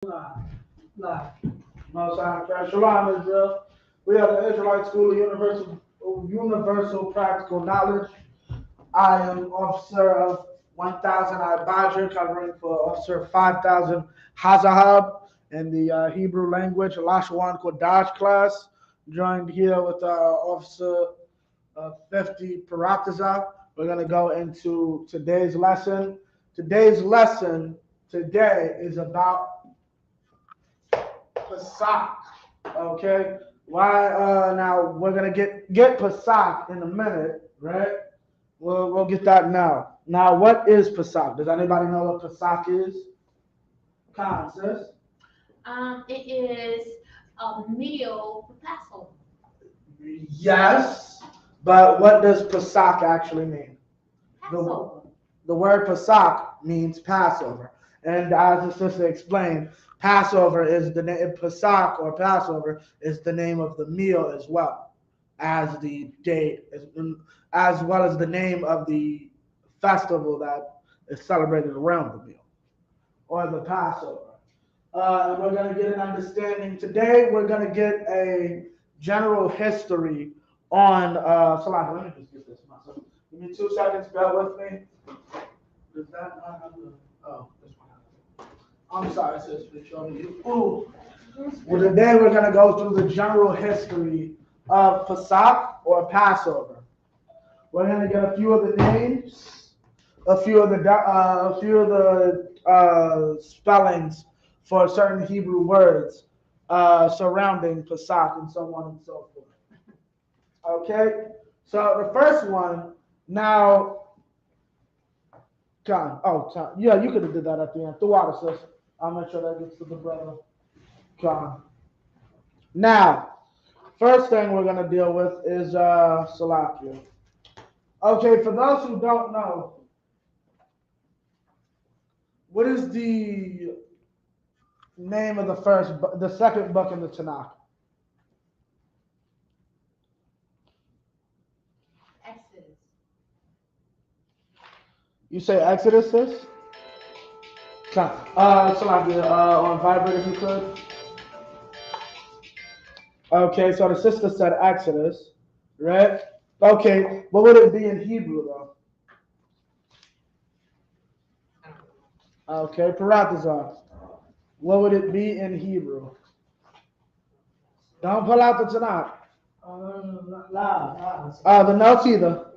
Live. Most High Christ. Shalom, Israel. We are the Israelite School of Universal Practical Knowledge. I am Officer of 1000 Badger, covering for Officer 5000 Hazahab in the Hebrew language, Lashawan Qadash class. Joined here with Officer 50 Parataza. We're going to go into today's lesson. Today's lesson today is about Pesach. Okay. Why? Now we're gonna get Pesach in a minute, right? We'll get that now. Now, what is Pesach? Does anybody know what Pesach is? Khan says. It is a meal for Passover. Yes, but what does Pesach actually mean? Passover. The word Pesach means Passover, and as the sister explained, Passover is the name. Pesach or Passover is the name of the meal as well as the date, as well as the name of the festival that is celebrated around the meal or the Passover. And we're going to get an understanding today. We're going to get a general history on. Salah, let me just get this myself. Give me 2 seconds. Bear with me. Does that not have the? Oh, this one. I'm sorry, sis, for showing you. Ooh. Well, today we're going to go through the general history of Pesach or Passover. We're going to get a few of the names, a few of the spellings for certain Hebrew words surrounding Pesach and so on and so forth. Okay, so the first one now. John, yeah, you could have did that at the end. The water, sis. I'll make sure that gets to the brother. John. Now, first thing we're gonna deal with is Salakia. Okay, for those who don't know, what is the name of the second book in the Tanakh? Exodus. You say Exodus, sis? Salakia, on vibrate if you could. Okay, so the sister said Exodus, right? Okay, what would it be in Hebrew though? Okay, Paratazar. What would it be in Hebrew? Don't pull out the Tanakh. The notes either.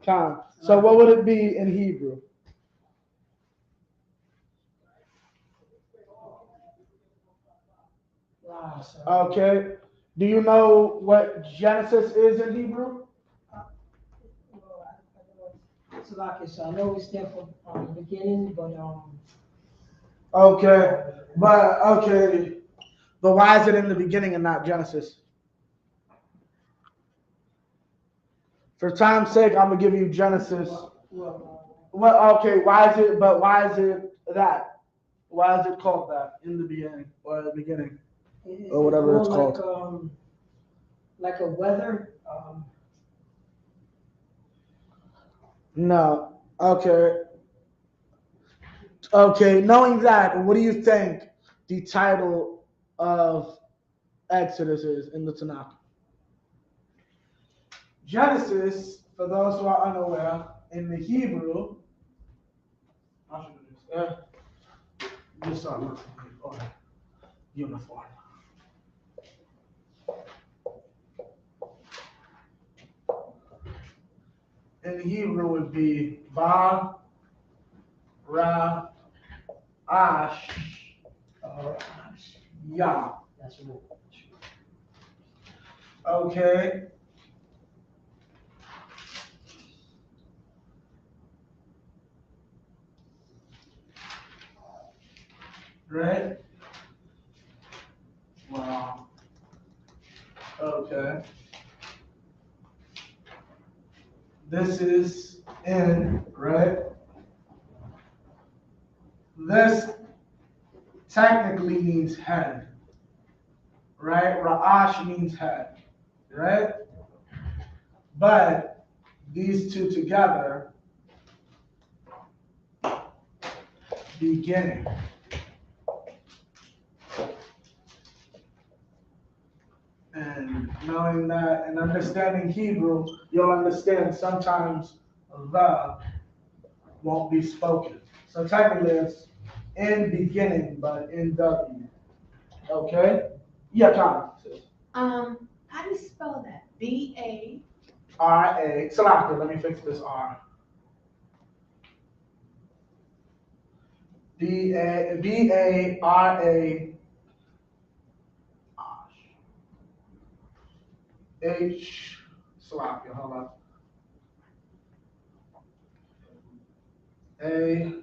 Come. So what would it be in Hebrew? Okay. Do you know what Genesis is in Hebrew? So I know it's there for the beginning, but Okay. But why is it in the beginning and not Genesis? For time's sake, I'm gonna give you Genesis. Well, okay. Why is it? But why is it that? Why is it called that in the beginning or the beginning or whatever it's called? Like a weather. No. Okay. Okay. Knowing that, what do you think the title of Exodus is in the Tanakh? Genesis, for those who are unaware, in the Hebrew, I should do this. Just start looking for uniform. In Hebrew would be Ba, Ra, Ash, Ya. That's right. Okay. Right? Wow. Okay. This is in, right? This technically means head, right? Ra'ash means head, right? But these two together, beginning. Knowing that and understanding Hebrew, you'll understand sometimes the won't be spoken. So technically it's in beginning, but in W. Okay? Yeah, Tom. How do you spell that? B-A. R-A. Salaka, let me fix this R. B-A-R-A H. Salaka, hold up. A-H-S-H.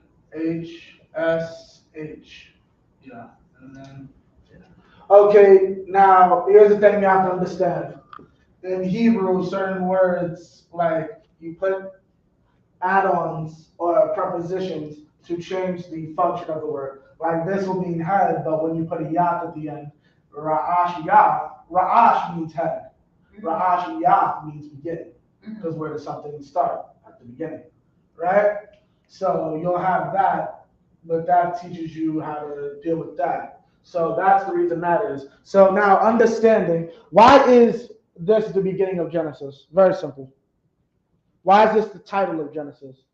Yeah, and then, yeah. Okay, now here's the thing you have to understand. In Hebrew, certain words, like you put add-ons or prepositions to change the function of the word. Like this will mean head, but when you put a yat at the end, ra'ash yat, ra'ash means head. Ra'ash yat means beginning, because where does something start? At the beginning, right? So you'll have that, but that teaches you how to deal with that. So that's the reason that is. So now understanding, why is this the beginning of Genesis? Very simple. Why is this the title of Genesis?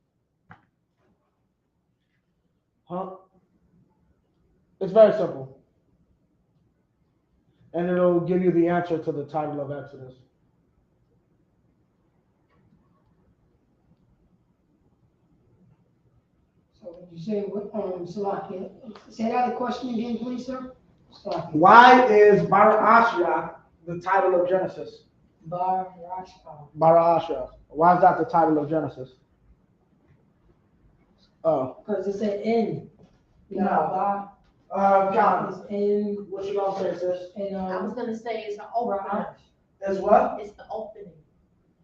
Huh? It's very simple. And it'll give you the answer to the title of Exodus. So when you say, Salakia, say that question again, please, sir? Salakia. Why is Barashya the title of Genesis? Barashya. Why is that the title of Genesis? Oh. Because it's an N. You know, No. Bar John, is N, what you gonna say, sis? and, I was gonna say it's the opening. It's what? It's the opening.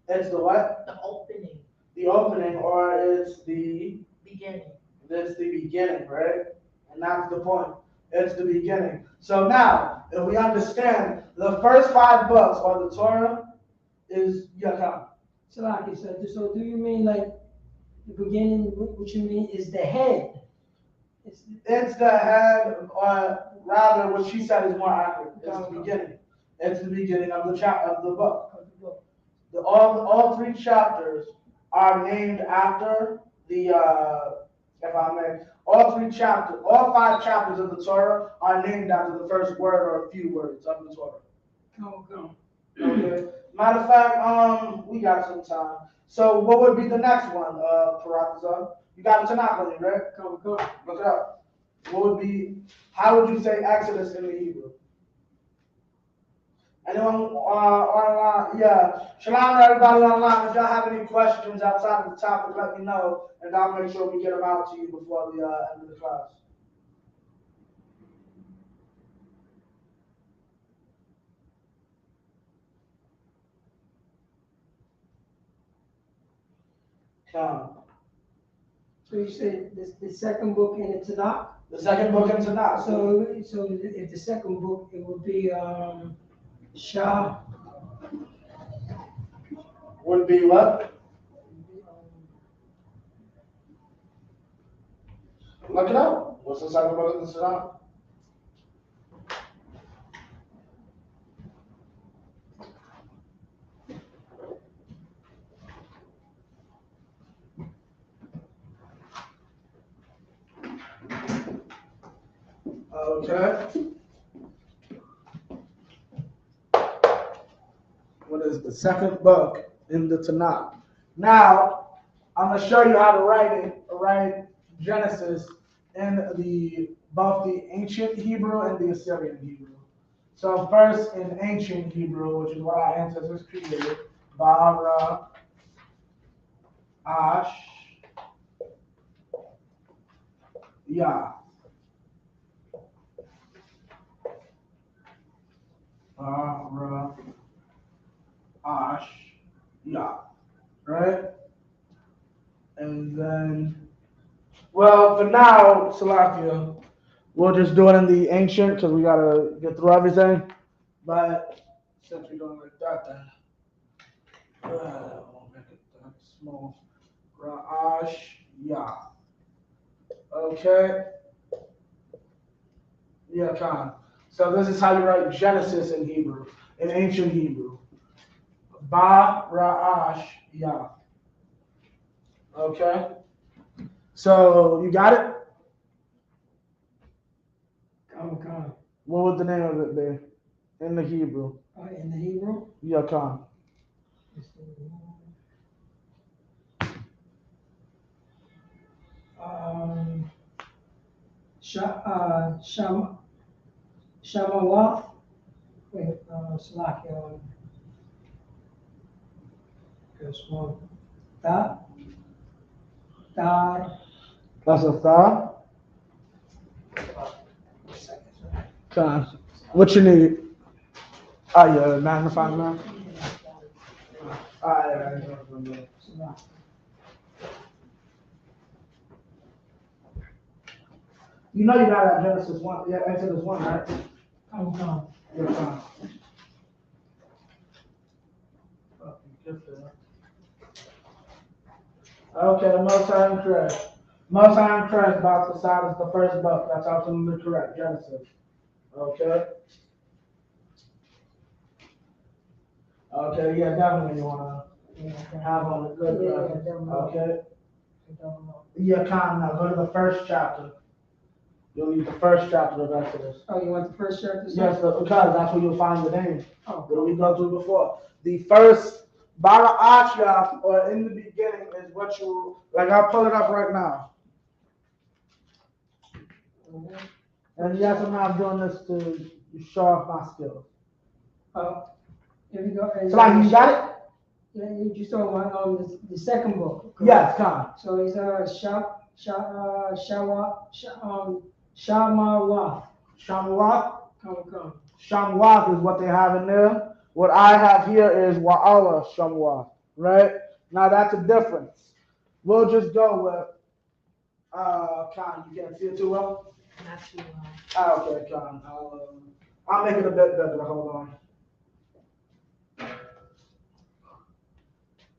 It's the what? The opening. The opening, or it's the Beginning. It's the beginning, right? And that's the point. It's the beginning. So now, if we understand the first 5 books of the Torah is Yakam. Salakia, so do you mean like the beginning, what you mean is the head? It's the head, or rather, what she said is more accurate. It's the beginning. It's the beginning of the book. All 3 chapters are named after the if I may, all 5 chapters of the Torah are named after the first word or a few words of the Torah. Okay. Matter of fact, we got some time. So what would be the next one, Paratazar? You got the Tanakh on you, right? Look it up. What would be, how would you say Exodus in the Hebrew? Anyone online? Yeah. Shalom to everybody online. If y'all have any questions outside of the topic, let me know, and I'll make sure we get them out to you before the end of the class. So you said the second book in the Tanakh? The second book in Tanakh. So if the second book, it would be Shah. Would be what? Look it up. What's the second book in the Tanakh? Okay. What is the second book in the Tanakh? Now, I'm going to show you how to write Genesis in both the ancient Hebrew and the Assyrian Hebrew. So first in ancient Hebrew, which is what our ancestors created, Bara, Ash, Yah. Bara, Ash, Yah. Right? And then, well, for now, Salakia, we'll just do it in the ancient because we got to get through everything. But since we're doing like that, then I'll make it that small. Ra'ash, Yah. Okay. Yeah, Khan. So this is how you write Genesis in Hebrew. in ancient Hebrew. Bara'ash Yah. Okay? So, you got it? Khan. What would the name of it be in the Hebrew? In the Hebrew? Yeah, Khan. Shamawaf. Wait, Salakia. There's one. Dad. That's a thought. Khan. What you need? Oh, yeah, magnifying glass. Yeah. You know you got that Genesis 1, yeah, Exodus 1, right? Khan. Yeah, Khan. Okay, Most High and correct. Most High and correct about the side is the first book. That's absolutely correct. Genesis. Okay. Okay, yeah, definitely you wanna have on the good reference. Okay. Yeah, Khan, now go to the first chapter. You'll need the first chapter of Exodus. Oh, you want the first chapter? Yes, because that's where you'll find the name. Oh. What we go through before. The first Bara'ashya, or in the beginning, is what you, like I'll pull it up right now. And yes, I'm not doing this to show off my skills. Here we go. So like, you got it? Yeah, you just saw one on the second book. Correct? Yes, come. So it's Shamawaf. Shamwat. Come. Shamwat is what they have in there. What I have here is Wa'ala Shamwat, right? Now that's a difference. We'll just go with Khan. You can't see it too well? Not too long. Okay, Khan. I'll make it a bit better. Hold on.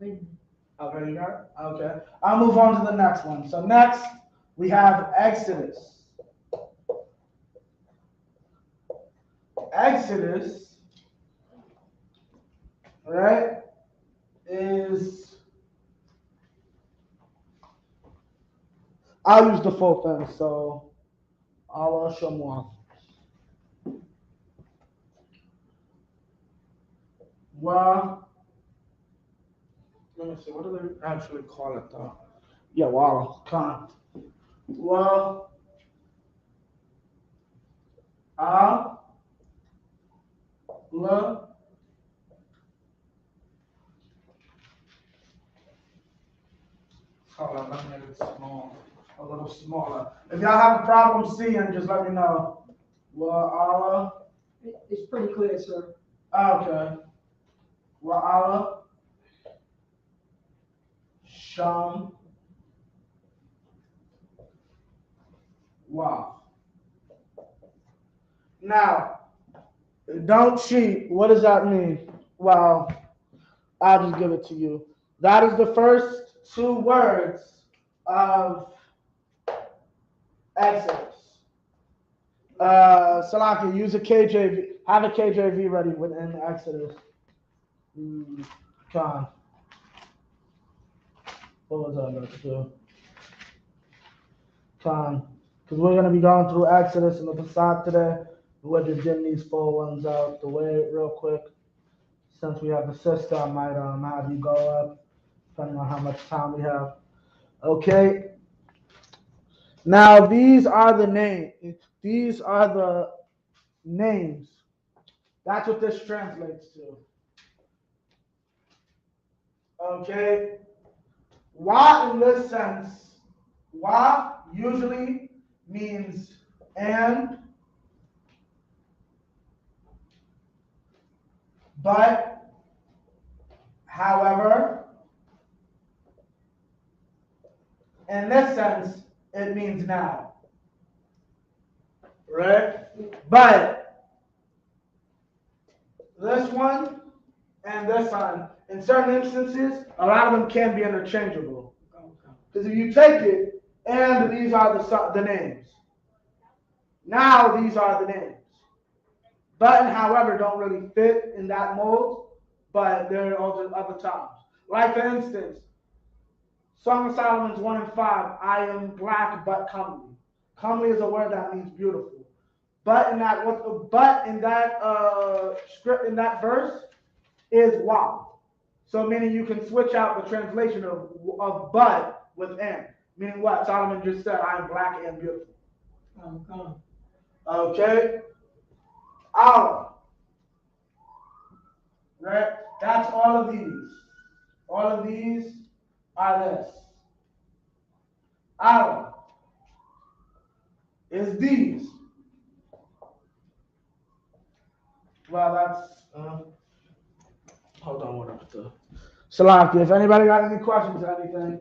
Okay, you got it? Okay. I'll move on to the next one. So next, we have Exodus. Exodus, right, is, I'll use the full thing, so Allah Shamwa. Well, let me see, what do they actually call it though? Yeah, wow, Khan. Well, Allah. Hold on, let me make it small, a little smaller. If y'all have a problem seeing, just let me know. Well, Allah. It's pretty clear, sir. Okay. Well, Allah. Sham. Wow. Now, don't cheat. What does that mean? Well, I'll just give it to you. That is the first two words of Exodus. Salaki, use a KJV. Have a KJV ready within Exodus. Con. What was I about to do? Con. Because we're going to be going through Exodus and the Pesach today. We're just getting these full ones out the way real quick. Since we have the sister, I might have you go up, depending on how much time we have. Okay. Now, these are the names. These are the names. That's what this translates to. Okay. Wa in this sense, wa usually means and, but, however. In this sense, it means now. Right? But this one and this one, in certain instances, a lot of them can be interchangeable. Because if you take it, and these are the names. Now these are the names. But and however don't really fit in that mold, but there are also other times. Like for instance, Song of Solomon's 1 and 5, I am black but comely. Comely is a word that means beautiful. But in that script in that verse is wow. So meaning you can switch out the translation of but with and. Meaning what? Solomon just said, I am black and beautiful. Okay? Allah. Right? That's all of these. All of these are this. Allah is these. Well, that's hold on, what up to Salaki, if anybody got any questions or anything.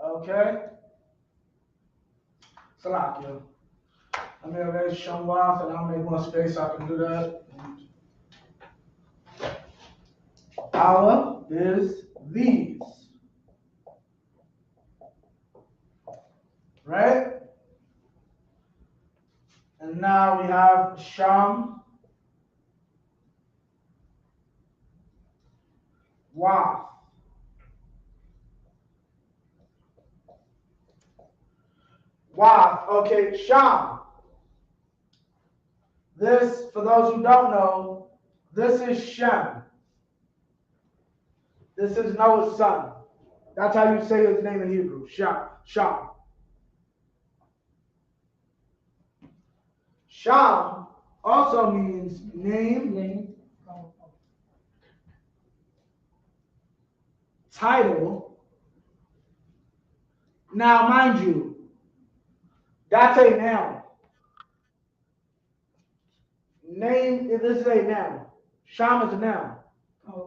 Okay. Salaki. I'm going to raise Shamwath and I'll make more space so I can do that. Allah is these. Right? And now we have Sham. Wath. Wath. Okay, Sham. This, for those who don't know, this is Shem. This is Noah's son. That's how you say his name in Hebrew. Sham. Sham. Sham also means name, title. Now, mind you, that's a noun. Name, this is a noun. Sham is a noun.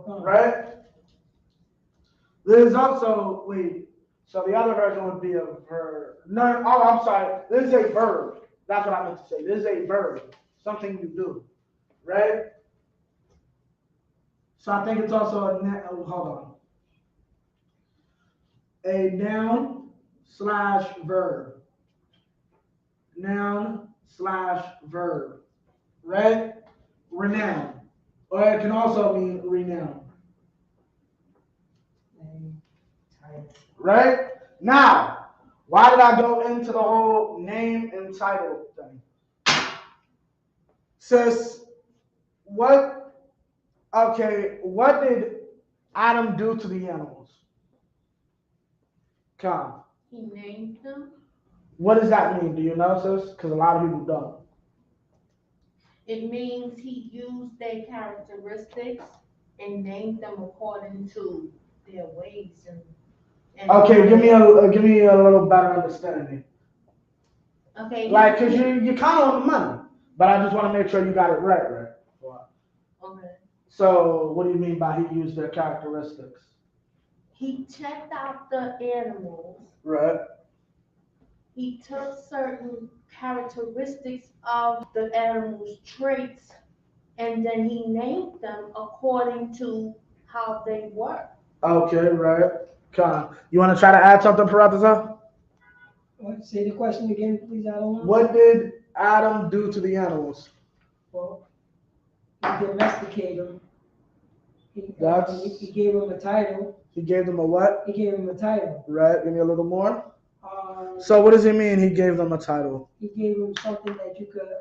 Right? There's also, so the other version would be a verb. No, oh, I'm sorry. This is a verb. That's what I meant to say. This is a verb. Something you do. Right? So I think it's also a noun. Oh, hold on. A noun / verb. Noun / verb. Right? Renown. Or it can also mean renown. Right? Now, why did I go into the whole name and title thing? Sis, what did Adam do to the animals? Come. He named them. What does that mean? Do you know, sis? Because a lot of people don't. It means he used their characteristics and named them according to their ways and okay, give me a little better understanding. Okay. Like, cause you kind of on the money, but I just want to make sure you got it right. Okay. So, what do you mean by he used their characteristics? He checked out the animals. Right. He took certain characteristics of the animals' traits, and then he named them according to how they were. Okay, right. You want to try to add something, Paratha? Say the question again, please. I don't know. What did Adam do to the animals? Well, he domesticated them. He gave them a title. He gave them a what? He gave them a title. Right. Give me a little more. So what does it mean he gave them a title? He gave them something that you could,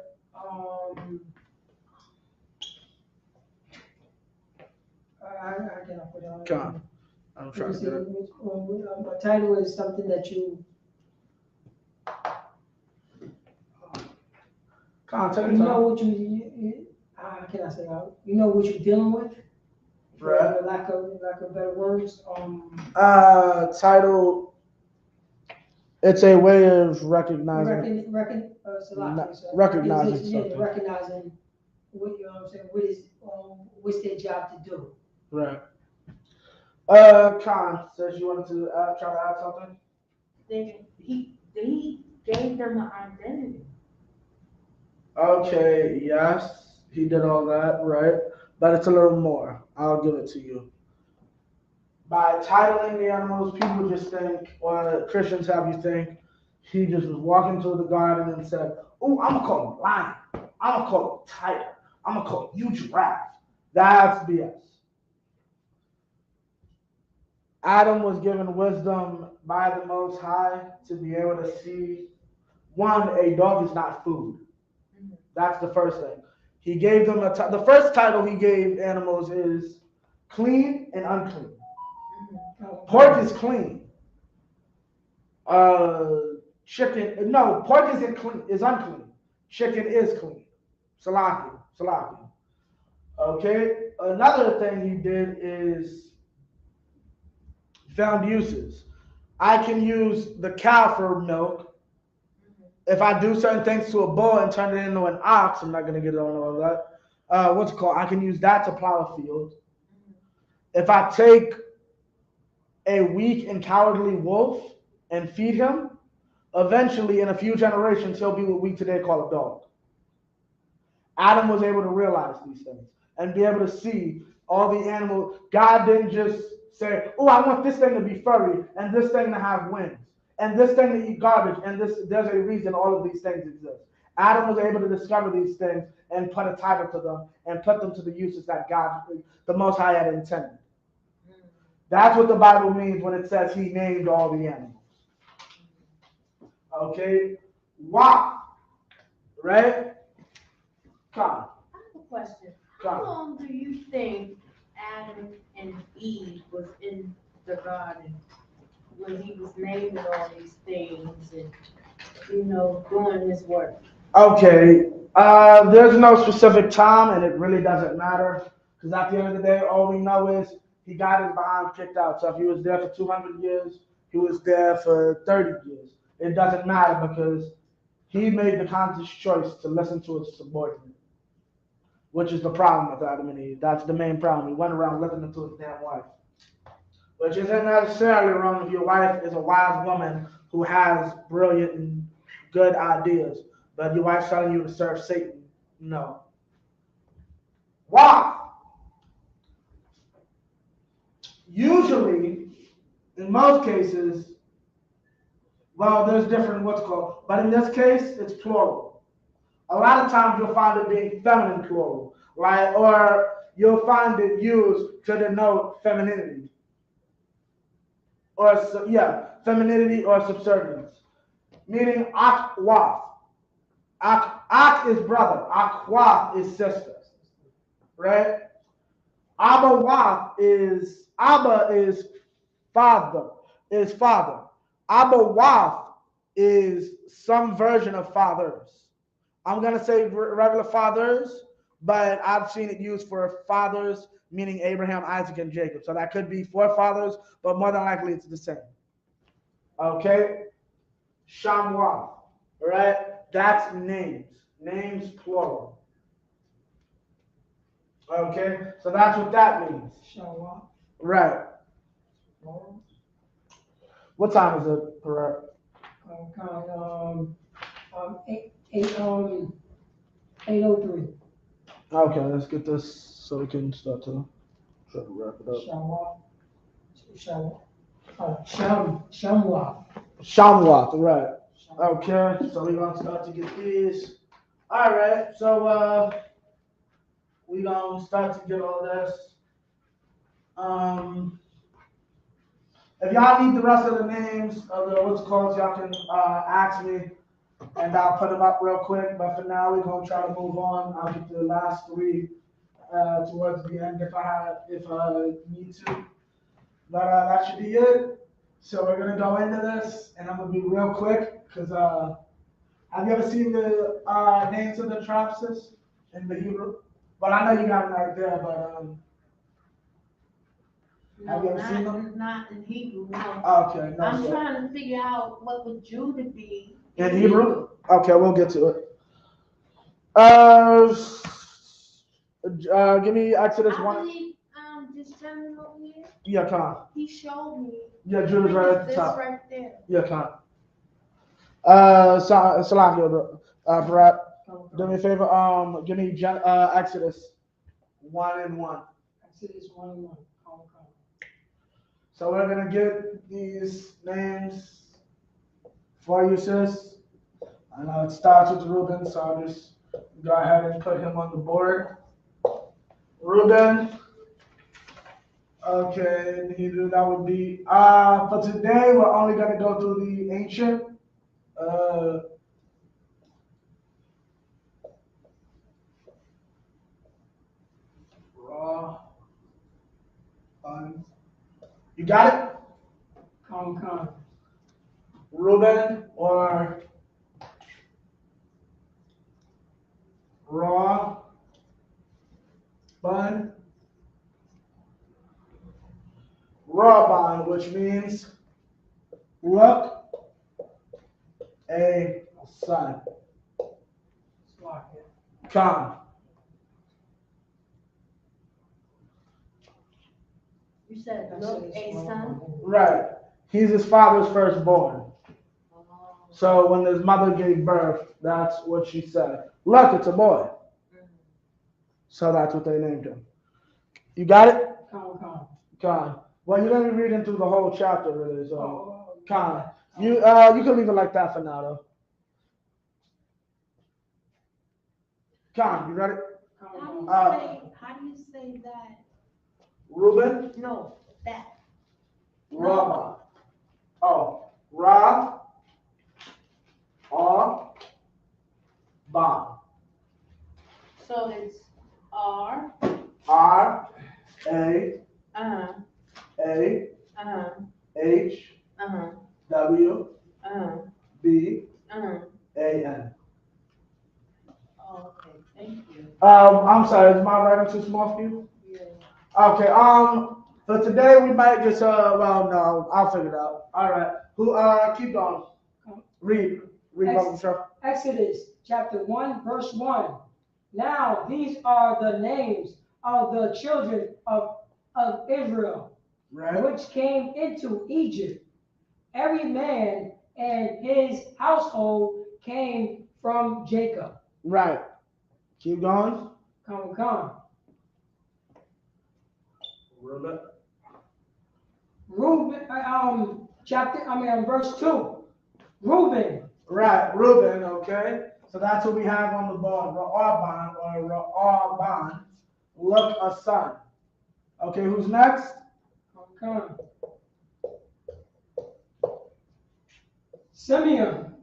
I cannot put it on. Come on. I'm trying to get it. A title is something that you. You know what how can I say? You know what you're dealing with. Right. For lack of better words. Title. It's a way of recognizing. Recognizing something. Recognizing what you know what I'm saying. What is what's their job to do? Right. Khan says you wanted to try to add something. He gave them an identity. Okay. Yes, he did all that, right? But it's a little more. I'll give it to you. By titling the animals, people just think, or Christians have you think, He just was walking through the garden and said, "Oh, I'm gonna call him lion. I'm gonna call him tiger. I'm gonna call you giraffe." That's BS. Adam was given wisdom by the Most High to be able to see. One, a dog is not food. That's the first thing. He gave them the first title he gave animals is clean and unclean. Pork is clean. Chicken, no, pork isn't clean, is unclean. Chicken is clean. Salaki. Okay. Another thing he did is found uses. I can use the cow for milk. If I do certain things to a bull and turn it into an ox, I'm not going to get on all that. What's it called? I can use that to plow a field. If I take a weak and cowardly wolf and feed him, eventually in a few generations, he'll be what we today call a dog. Adam was able to realize these things and be able to see all the animals. God didn't just say, "Oh, I want this thing to be furry and this thing to have wings and this thing to eat garbage and there's a reason all of these things exist." Adam was able to discover these things and put a title to them and put them to the uses that God, the Most High, had intended. That's what the Bible means when it says he named all the animals. Okay? Why? Right? Come. I have a question. How long do you think Adam and Eve was in the garden when he was naming all these things and, doing his work? Okay. There's no specific time, and it really doesn't matter. Because at the end of the day, all we know is he got his behind kicked out. So if he was there for 200 years, he was there for 30 years. It doesn't matter because he made the conscious choice to listen to his subordinate, which is the problem with Adam and Eve. That's the main problem. He went around listening to his damn wife, which isn't necessarily wrong if your wife is a wise woman who has brilliant and good ideas, but your wife's telling you to serve Satan. No. Why? Usually, in most cases, well, there's different what's called, but in this case, it's plural. A lot of times you'll find it being feminine plural, right? Or you'll find it used to denote femininity. Or, femininity or subservience. Meaning akwaf. Ak is brother. Akwaf is sister. Right? Abba is father. Abba Waf is some version of fathers. I'm going to say regular fathers, but I've seen it used for fathers, meaning Abraham, Isaac, and Jacob. So that could be forefathers, but more than likely it's the same. Okay? Shamwa, right? That's names. Names plural. Okay? So that's what that means. Shamwa. Right. What time is it, Perret? 8:03. Okay, let's get this so we can start to try to wrap it up. Shamwa. Shamwa, right. Okay, so we're gonna start to get these. Alright, so we're gonna start to get all this. If y'all need the rest of the names of the what's called, y'all can ask me and I'll put them up real quick. But for now, we're gonna try to move on. I'll get the last three towards the end if I need to. But that should be it. So we're gonna go into this, and I'm gonna be real quick because have you ever seen the names of the tribes in the Hebrew? Well, I know you got them right there, but have you ever seen them? Not in Hebrew, no. Okay, no. I'm trying to figure out what would Judah be In Hebrew? Okay, we'll get to it. Give me Exodus 1. I believe, this gentleman over here, Yeah, come on. he showed me. Yeah, Judah's right at the This top. right there. Yeah, come on. Salakia, Brad, do me a favor. Give me Exodus 1 and 1. Exodus 1 and 1. So we're gonna get these names For you, sis. I know it starts with Reuben, so I'll just go ahead and put him on the board. Reuben. Okay, Hebrew, that would be, for today, we're only going to go through the ancient. Raw. You got it? Con. Reuben or raw bun? Raw bun, which means look a son. Come. You said look a son. Right. He's his father's firstborn. So when his mother gave birth, that's what she said. Look, it's a boy. So that's what they named him. You got it? Con. Well, you're gonna be reading through the whole chapter, really. So, Con. You can leave it like that for now, though. Con, you got it? How do you say that? Reuben? No, that. Rama. Oh, Ra. Ba. So it's R. R. A. Uh-huh. A. Uh-huh. H. Uh-huh. W. Uh-huh. B. Uh-huh. A. N. Oh, okay, thank you. I'm sorry, is my writing too small for you? Yeah. Okay, for today we might just, well, no, I'll figure it out. All right, keep going. Read, Brother Sheriff. Exodus chapter 1, verse 1. Now these are the names of the children of Israel, Right. which came into Egypt. Every man and his household came from Jacob. Right. Keep going. Come. Reuben. Verse 2. Reuben. Right, Reuben, okay. So that's what we have on the board. Ra'aban or Ra'aban. Look, a son. Okay, who's next? Come. Simeon.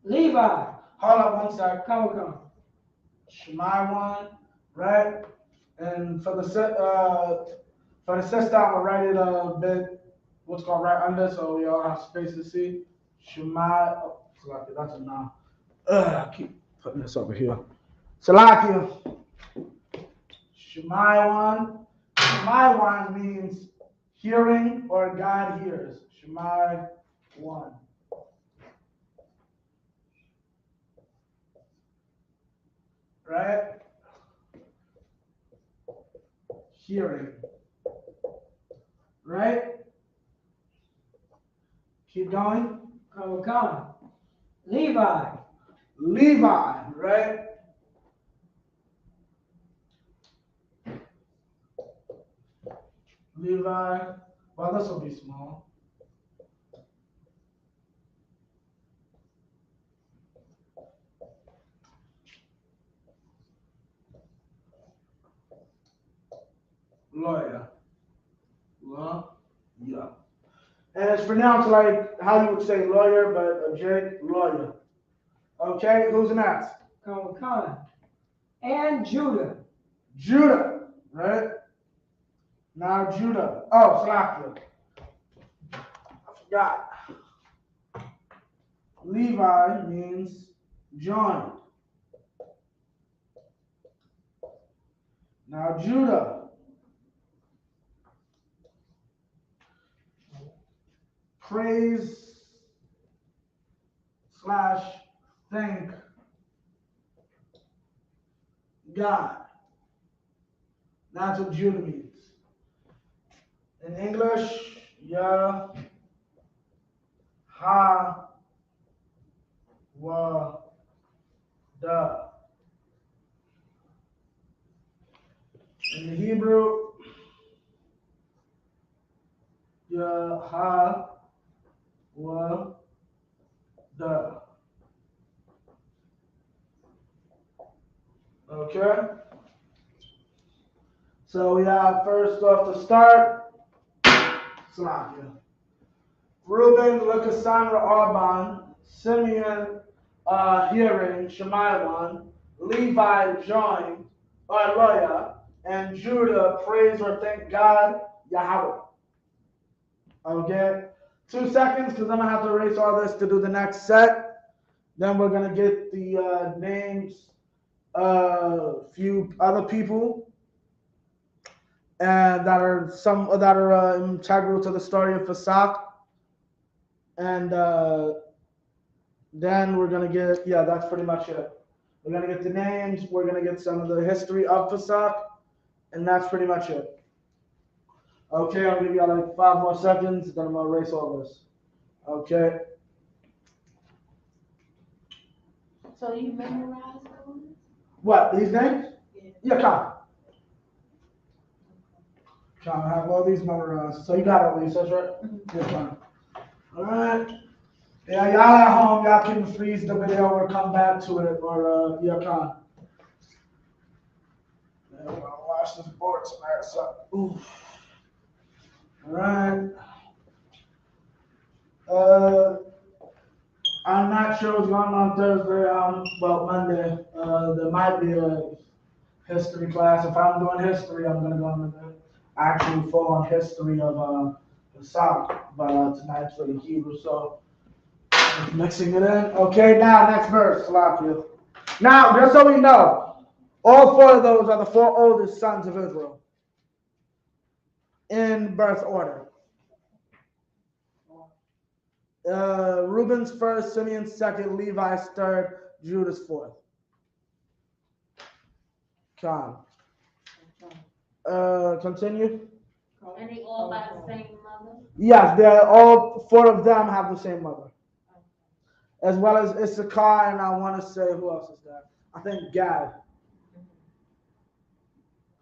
Levi. Hold up one sec. Come. Shemai one, right? And for the system, I'm gonna write it a bit, what's called right under, so we all have space to see. Shemai, oh, Salakia, that's a now. I keep putting this over here. Salakia. Shemai one means hearing or God hears. Shemai one. Right? Hearing. Right? Keep going. Come. Levi. Levi, right? Levi. Well, this will be small. Lawyer. Lawyer. And it's pronounced like how you would say lawyer, but a J, lawyer. Okay, who's next? Come. And Judah. Judah, right? Now Judah. Oh, Salakia. I forgot. Levi means joined. Now Judah. Praise / thank God. That's what Judah means. In English, Yah, Ha, Wa, Da. In the Hebrew, Okay. So we have first off the start, Salakia. Reuben, Cassandra, Arban, Simeon, hearing, Shemaiah, Levi joined, Loya, and Judah praise or thank God, Yahweh. Okay, 2 seconds because I'm gonna have to erase all this to do the next set. Then we're gonna get the names of few other people and that are integral to the story of Pesach. And then we're gonna get, yeah, that's pretty much it. We're gonna get the names, we're gonna get some of the history of Pesach, and that's pretty much it. Okay, I'll give you like 5 more seconds, then I'm gonna erase all this. Okay. So you memorized those? What, these names? Yeah. Yeah, come. Come, I have all these memorized. So you got all these, that's right? Yeah, come. All right. Yeah, y'all at home, y'all can freeze the video or come back to it, or yeah, come. Yeah, we're gonna watch this board tonight, so. Oof. All right. I'm not sure what's going on Thursday, well, Monday. There might be a history class. If I'm doing history, I'm gonna go into the actual full-on history of the South. But tonight's for the Hebrew, so just mixing it in. Okay, now next verse, Salakia. Now, just so we know, all 4 of those are the 4 oldest sons of Israel in birth order. Reuben's first, Simeon's second, Levi's third, Judah's fourth. Come. Continue. And they all by the same mother? Yes, they're all 4 of them have the same mother. As well as Issachar, and I want to say, who else is that? I think Gad.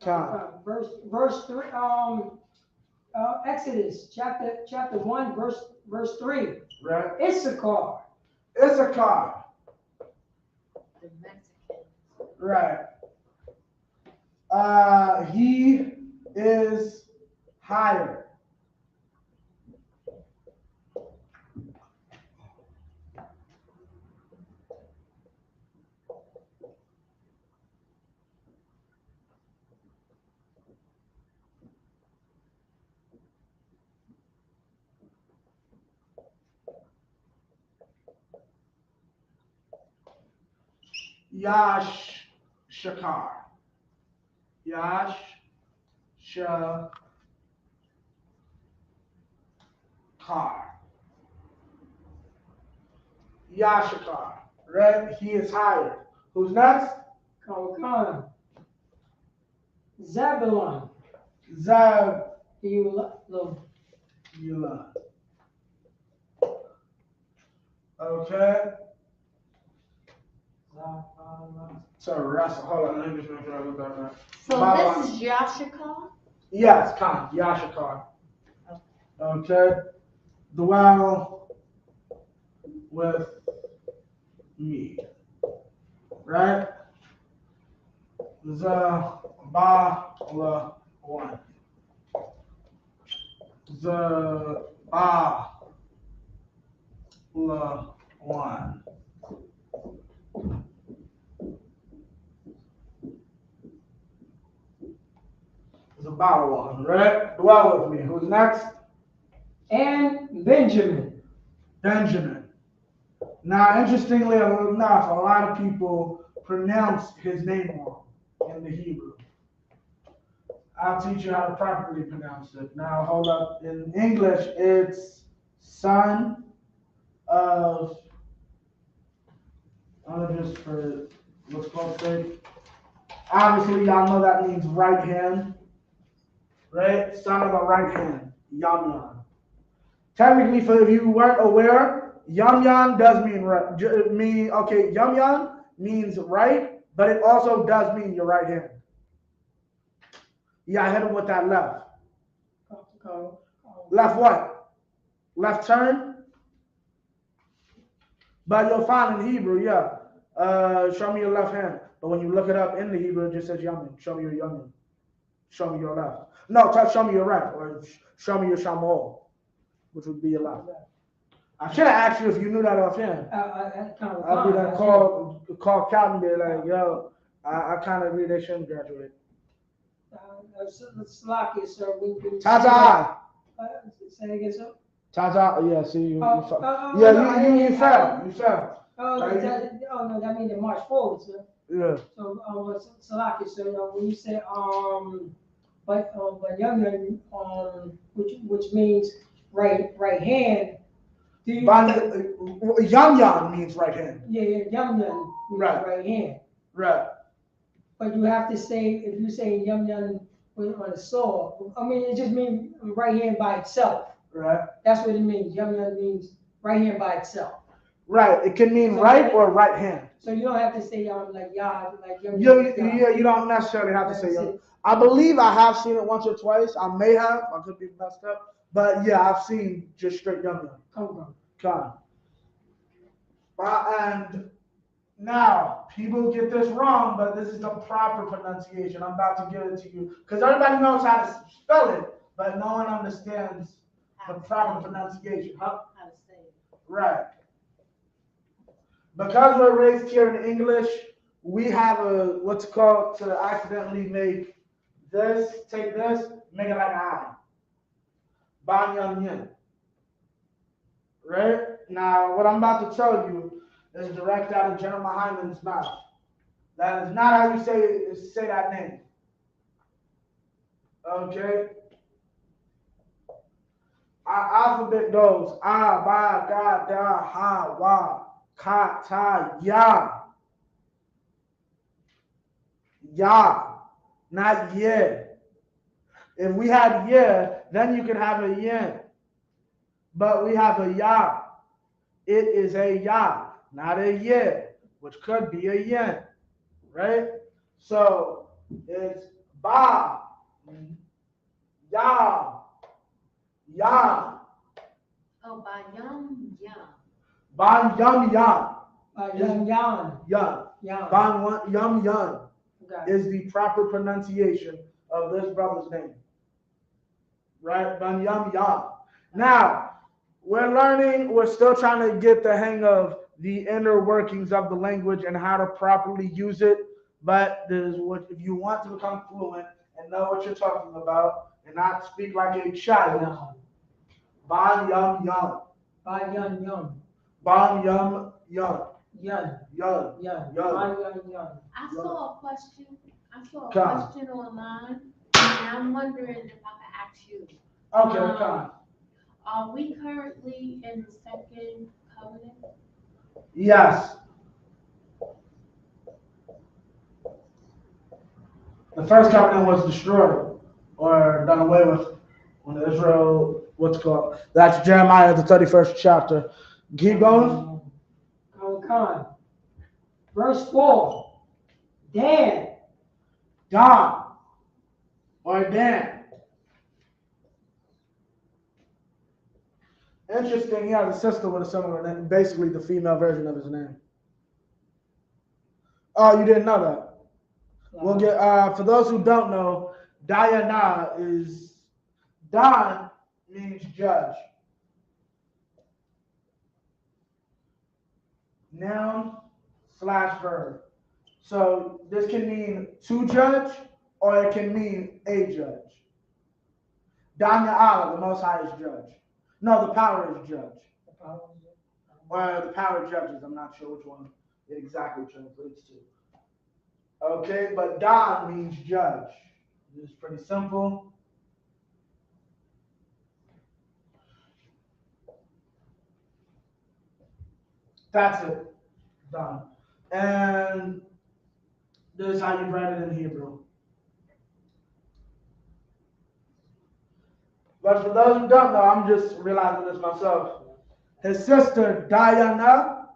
Come. Verse 3, Exodus chapter 1, verse 3. Right. Issachar. Issachar. The Mexican. Right. He is higher. Shakar. Shakar. Yashakar. Right? He is higher. Who's next? Come. Zebulon. Zebulon. Okay. So Russell, hold on, let me just make sure I got that right. So this is Yashikar? Yes, Khan, Yashikar. Okay. Dwell with me. Right? Zabala one. Zabala one. Zabala one, right? Dwell with me. Who's next? And Benjamin. Benjamin. Now, interestingly enough, a lot of people pronounce his name wrong in the Hebrew. I'll teach you how to properly pronounce it. Now, hold up. In English, it's son of, just for what's called sake. Obviously, y'all know that means right hand, right? Son of the right hand, Yam. Technically, if you weren't aware, Yam does mean right. Yam means right, but it also does mean your right hand. Yeah, I hit him with that left. Left what? Left turn? But you'll find in Hebrew, yeah. show me your left hand. But when you look it up in the Hebrew, it just says yamin. Show me your yamin. Show me your left. No, show me your right, or show me your shamol, which would be your left. I should have asked you if you knew that offhand. I'd be like, call Calvin, be like, yo, I kind of agree they shouldn't graduate. Slocky, sir. Tata. Say again, sir. Tata. Yeah. See you. You fell. You fell. Oh, no, that means they march forward, sir. Yeah. So, Salaki, so when you say but young man, which means right hand. Do you? Yam means right hand. Yeah, yum means right hand. Right. But you have to say, if you say yum on a saw, I mean it just means right hand by itself. Right. That's what it means. Yum means right hand by itself. Right. It can mean right or right hand. So you don't have to say like yah, like yum. Yeah, you don't necessarily have to say yum. I believe I have seen it once or twice. I may have. I could be messed up. But yeah, I've seen just straight yum. Come. And now, people get this wrong, but this is the proper pronunciation. I'm about to give it to you. Because everybody knows how to spell it, but no one understands the proper pronunciation. How to say it. Right. Because we're raised here in English, we have what's called to accidentally make this, take this, make it like an I. Ban yum yin. Right? Now, what I'm about to tell you is direct out of General Hyman's mouth. That is not how you say that name. Okay? Our alphabet goes A, Ba, Ga, Da, Ha, Wa, Ka, Ta, Ya. Ya, not Ye. If we had Ye, then you could have a Yin. But we have a Ya. It is a Ya, not a Ye, which could be a Yin. Right? So it's Ba, Ya, Ya. Oh, by yum. Ban yum yan. Yan. Ban yum yan Okay. is the proper pronunciation of this brother's name. Right? Ban yum yan. Now, we're still trying to get the hang of the inner workings of the language and how to properly use it. But if you want to become fluent and know what you're talking about and not speak like a child, ban yum yan. Ban yum. Ban yum yan. Yan. I saw a question online, and I'm wondering if I could ask you. Okay, come. Are we currently in the second covenant? Yes. The first covenant was destroyed or done away with when Israel, that's Jeremiah, the 31st chapter. Keep going. Verse 4. Dan. Don or Dan. Interesting, he has a sister with a similar name, basically the female version of his name. Oh, you didn't know that? We'll get, for those who don't know, Diana Don means judge. Noun / verb. So this can mean to judge or it can mean a judge. Danya Allah, the Most High is judge. No, the power is judge. Or the power judges. I'm not sure which one it exactly translates to. Okay, but Don means judge. It's pretty simple. That's it. Don. And this is how you write it in Hebrew. But for those who don't know, I'm just realizing this myself. His sister, Diana,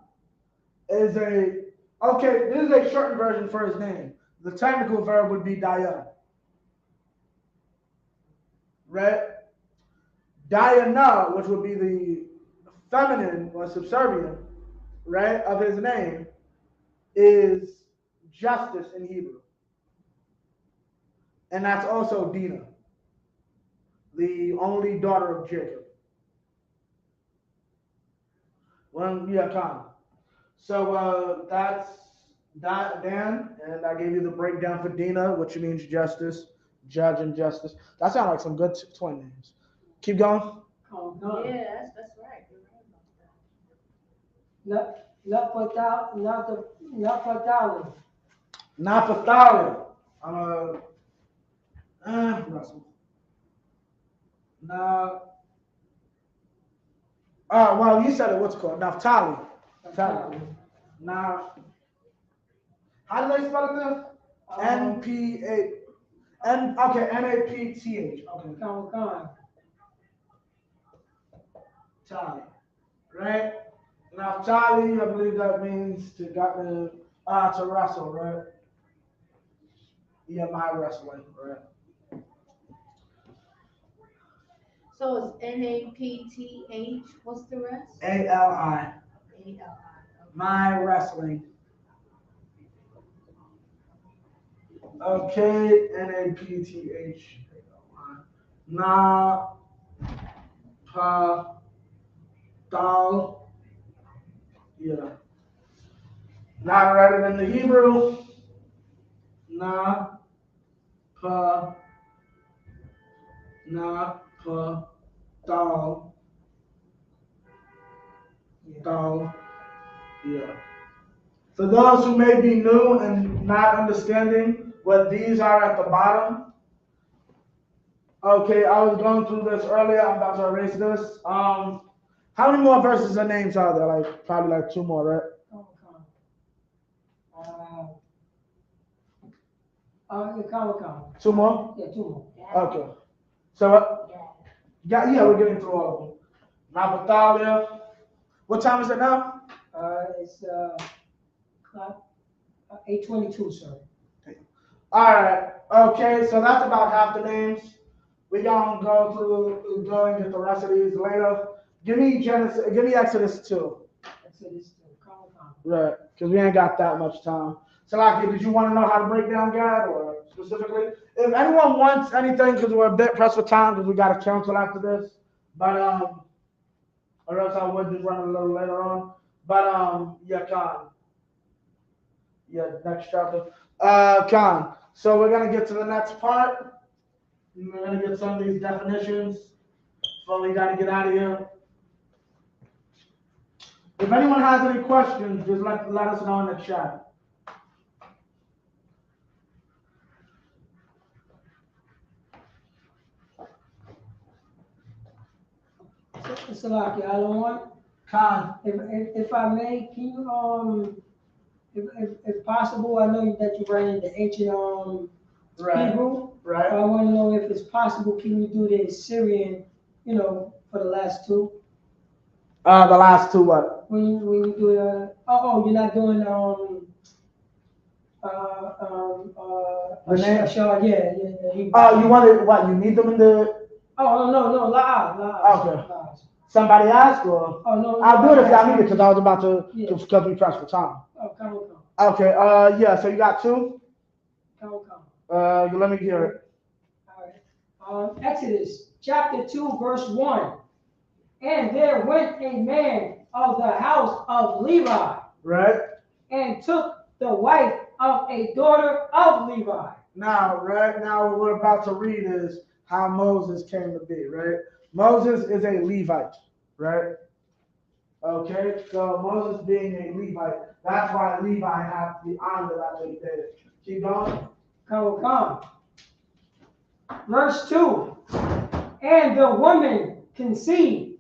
this is a shortened version for his name. The technical verb would be Diana. Right? Diana, which would be the feminine or subservient, right, of his name, is justice in Hebrew. And that's also Dinah, the only daughter of Jacob. Well, yeah, come. So that's that, Dan, and I gave you the breakdown for Dinah, which means justice, judge, and justice. That sounds like some good twin names. Keep going. Yeah, that's right. You're right about that. Naphtali. Naphtali. Russell. Now, well, you said it. What's it called? Naphtali. Now, how do they spell it there? N-P-A. Okay, N-A-P-T-H. Okay. Tali. Right? Naphtali, I believe that means to wrestle, right? Yeah, my wrestling, right? So it's Napth. What's the rest? A-L-I. A-L-I. My wrestling. Okay, Napth. Na pa dal. Yeah. Now write it in the Hebrew. Na pa dal. Dal. Yeah. For those who may be new and not understanding what these are at the bottom, okay, I was going through this earlier. I'm about to erase this. How many more verses and names are there? Like probably like two more, right? Two more? Yeah, two more. Okay. So, yeah, we're getting through all of them. Naphtali. What time is it now? It's 8:22, sir. All right. Okay, so that's about half the names. We're gonna go and get the rest of these later. Give me Exodus 2. Exodus 2. Right, because we ain't got that much time. So, like, did you want to know how to break down God, or specifically? If anyone wants anything, because we're a bit pressed for time, because we got a council after this, but or else I would just run a little later on. But yeah, Khan. Yeah, next chapter. Khan. So we're gonna get to the next part. We're gonna get some of these definitions before we gotta get out of here. If anyone has any questions, just let us know in the chat. Salaki, I don't want. Khan. If I may, can you if possible, I know that you ran into ancient Hebrew. Right. I want to know if it's possible. Can you do the Syrian? For the last two. The last two what? When you do you're not doing the name? Yeah. You wanted what? You need them in the. Oh no, la. Okay. Somebody asked, or no. I'll do it if y'all need it, because I was about to, because we pressed for time. Oh, come. Okay. Yeah. So you got two. Come. Let me hear it. All right. Exodus chapter 2, verse 1. And there went a man of the house of Levi. Right. And took the wife of a daughter of Levi. Now, what we're about to read is how Moses came to be, right? Moses is a Levite, right? Okay, so Moses being a Levite, that's why Levi have the honor that they did. Keep going. Come. Verse 2. And the woman conceived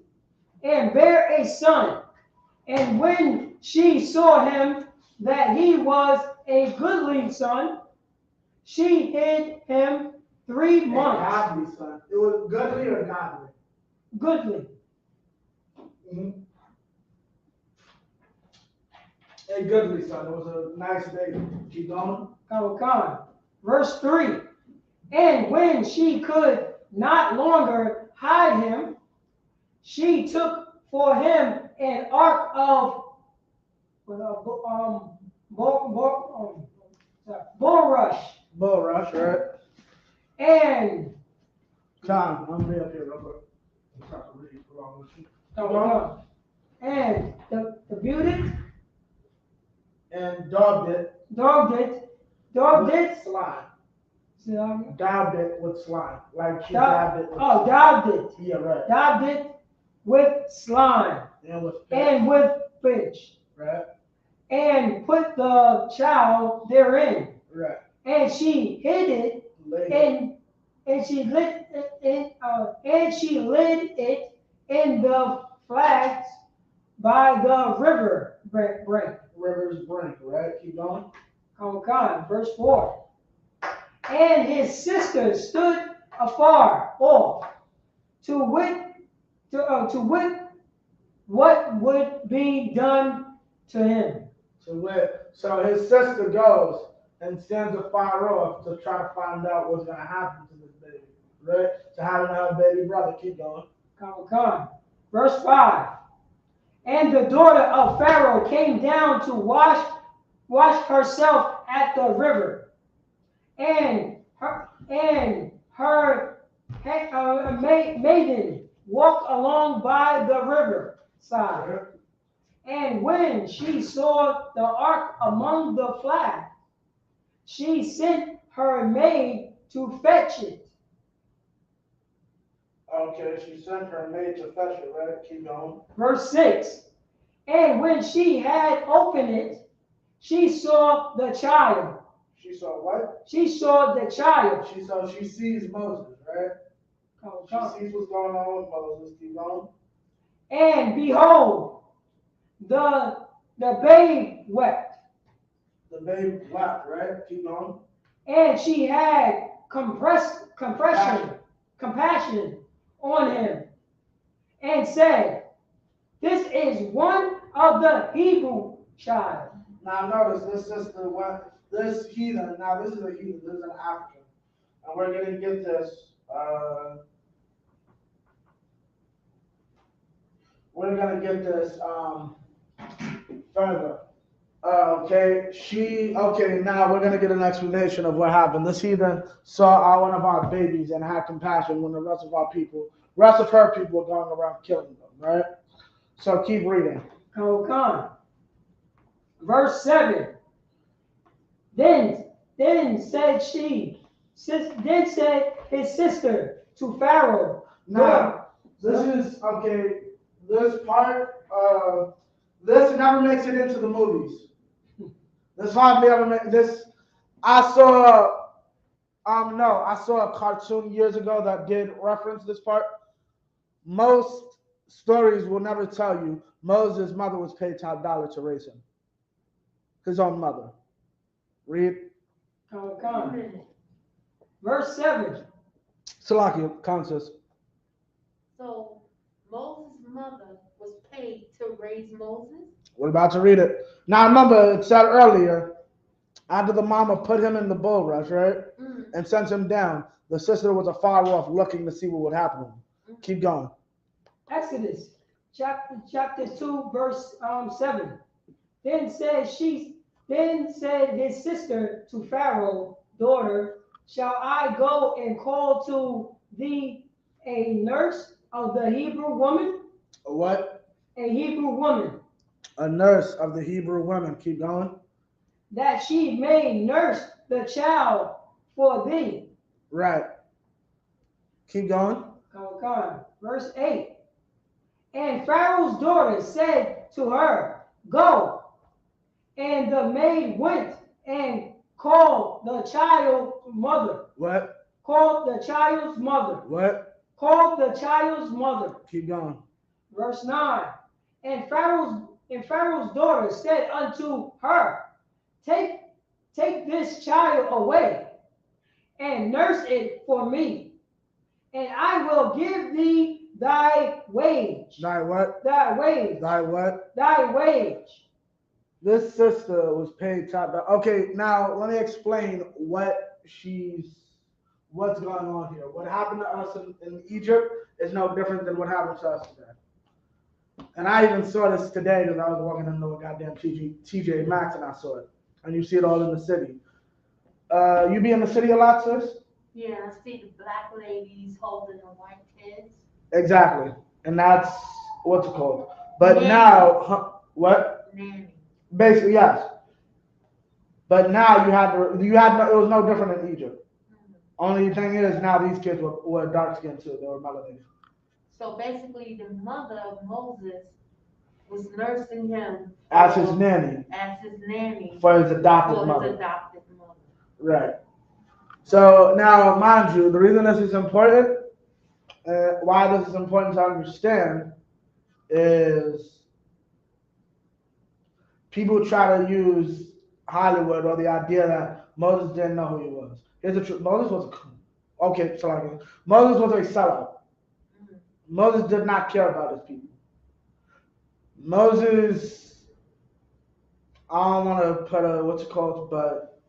and bare a son. And when she saw him that he was a goodly son, she hid him 3 months. A godly son. It was goodly or godly? Goodly. Mm-hmm. A goodly son. It was a nice day. Keep going. Come. Verse 3. And when she could not longer hide him, she took for him an ark of bulrush, bulrush, right? and Con, I'm gonna be up here real quick. I'm trying to read along with you. and the beauty, And dogged it dogged it, slime. slime. Dabbed it with slime. Like she Dab- dabbed it with Oh, dabbed it. Yeah, right. Dabbed it with slime And with and with pitch, right? and put the child therein. Right. And she hid it, Later. and she lit it in, and she lit it in the flags by the river brink. River's brink, right? Keep going. Oh, verse 4. And his sister stood afar off to wit what would be done to him. So his sister goes and stands afar off to try to find out what's gonna happen to this baby, right? To having her baby brother. Keep going. Verse 5. And the daughter of Pharaoh came down to wash herself at the river, and her maiden walked along by the river side. And when she saw the ark among the flags, she sent her maid to fetch it. Okay, she sent her maid to fetch it, right? Keep going. Verse 6. And when she had opened it, she saw the child. She saw what? She saw the child. She sees Moses, right? She sees what's going on with Moses. Keep going. And behold, the babe wept. The babe wept, right? Keep going. And she had compassion on him, and said, "This is one of the Hebrew child." Now notice this sister went, this heathen, now this is a heathen, this is an African. And we're gonna get this, further. Okay, now we're gonna get an explanation of what happened. This heathen saw one of our babies and had compassion when the rest of her people were going around killing them, right? So keep reading. Verse 7. Then said his sister to Pharaoh. Now, this part, this never makes it into the movies. This hardly ever makes this. I saw a cartoon years ago that did reference this part. Most stories will never tell you Moses' mother was paid top dollar to raise him. His own mother. Read. Verse 7. Salakia, conscious. So Moses' mother was paid to raise Moses? We're about to read it. Now remember, it said earlier, after the mama put him in the bulrush, right? And sent him down, the sister was afar off looking to see what would happen to him. Keep going. Exodus chapter 2, verse 7. Then said his sister to Pharaoh, daughter, shall I go and call to thee a nurse of the Hebrew woman? A what? A Hebrew woman. A nurse of the Hebrew women. Keep going. That she may nurse the child for thee. Right. Keep going. Verse 8. And Pharaoh's daughter said to her, Go. And the maid went and called the child's mother. What? Called the child's mother. What? Called the child's mother. Keep going. Verse 9. And Pharaoh's daughter said unto her, Take this child away and nurse it for me, and I will give thee thy wage. Thy what? Thy wage. Thy what? Thy wage. This sister was paid top dollar. Okay, now let me explain what's going on here. What happened to us in Egypt is no different than what happened to us today. And I even saw this today because I was walking into a goddamn TJ Maxx and I saw it. and you see it all in the city. You be in the city a lot, sis? Yeah, I see the black ladies holding the white kids. Exactly, and that's what's it called. But Nanny. now, what? Nanny. Basically, yes. But now it was no different in Egypt. Mhm. Only thing is now these kids were dark skinned too. They were melanated. So basically, the mother of Moses was nursing him As his nanny as his nanny for his adopted for mother. his adopted mother. Right. So now, mind you, the reason this is important, why this is important to understand, is people try to use Hollywood or the idea that Moses didn't know who he was. Here's the truth: Moses was okay. So Moses was a sellout. Mhm. Moses did not care about his people. Moses, I don't want to put a what's it called, but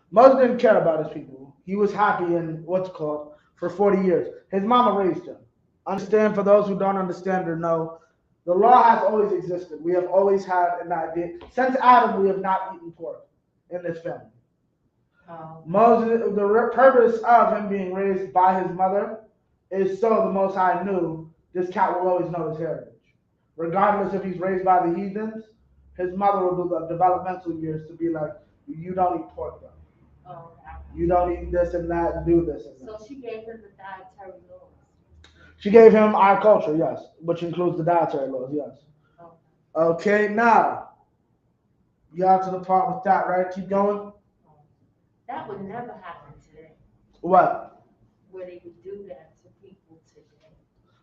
Moses didn't care about his people. He was happy in what's it called for 40 years. His mama raised him. Understand, for those who don't understand or know, the law has always existed. We have always had an idea. Since Adam, we have not eaten pork in this family. Oh. Moses, the purpose of him being raised by his mother is so the Most High knew this cat will always know his heritage. Regardless if he's raised by the heathens, his mother will do the developmental years to be like, you don't eat pork though. Oh, okay. You don't eat this and that and do this and that. So she gave him the dietary laws. She gave him our culture, yes, which includes the dietary laws, yes. Okay, now, you got to the part with that, right? Keep going. That would never happen today. What? Where they would do that to people today.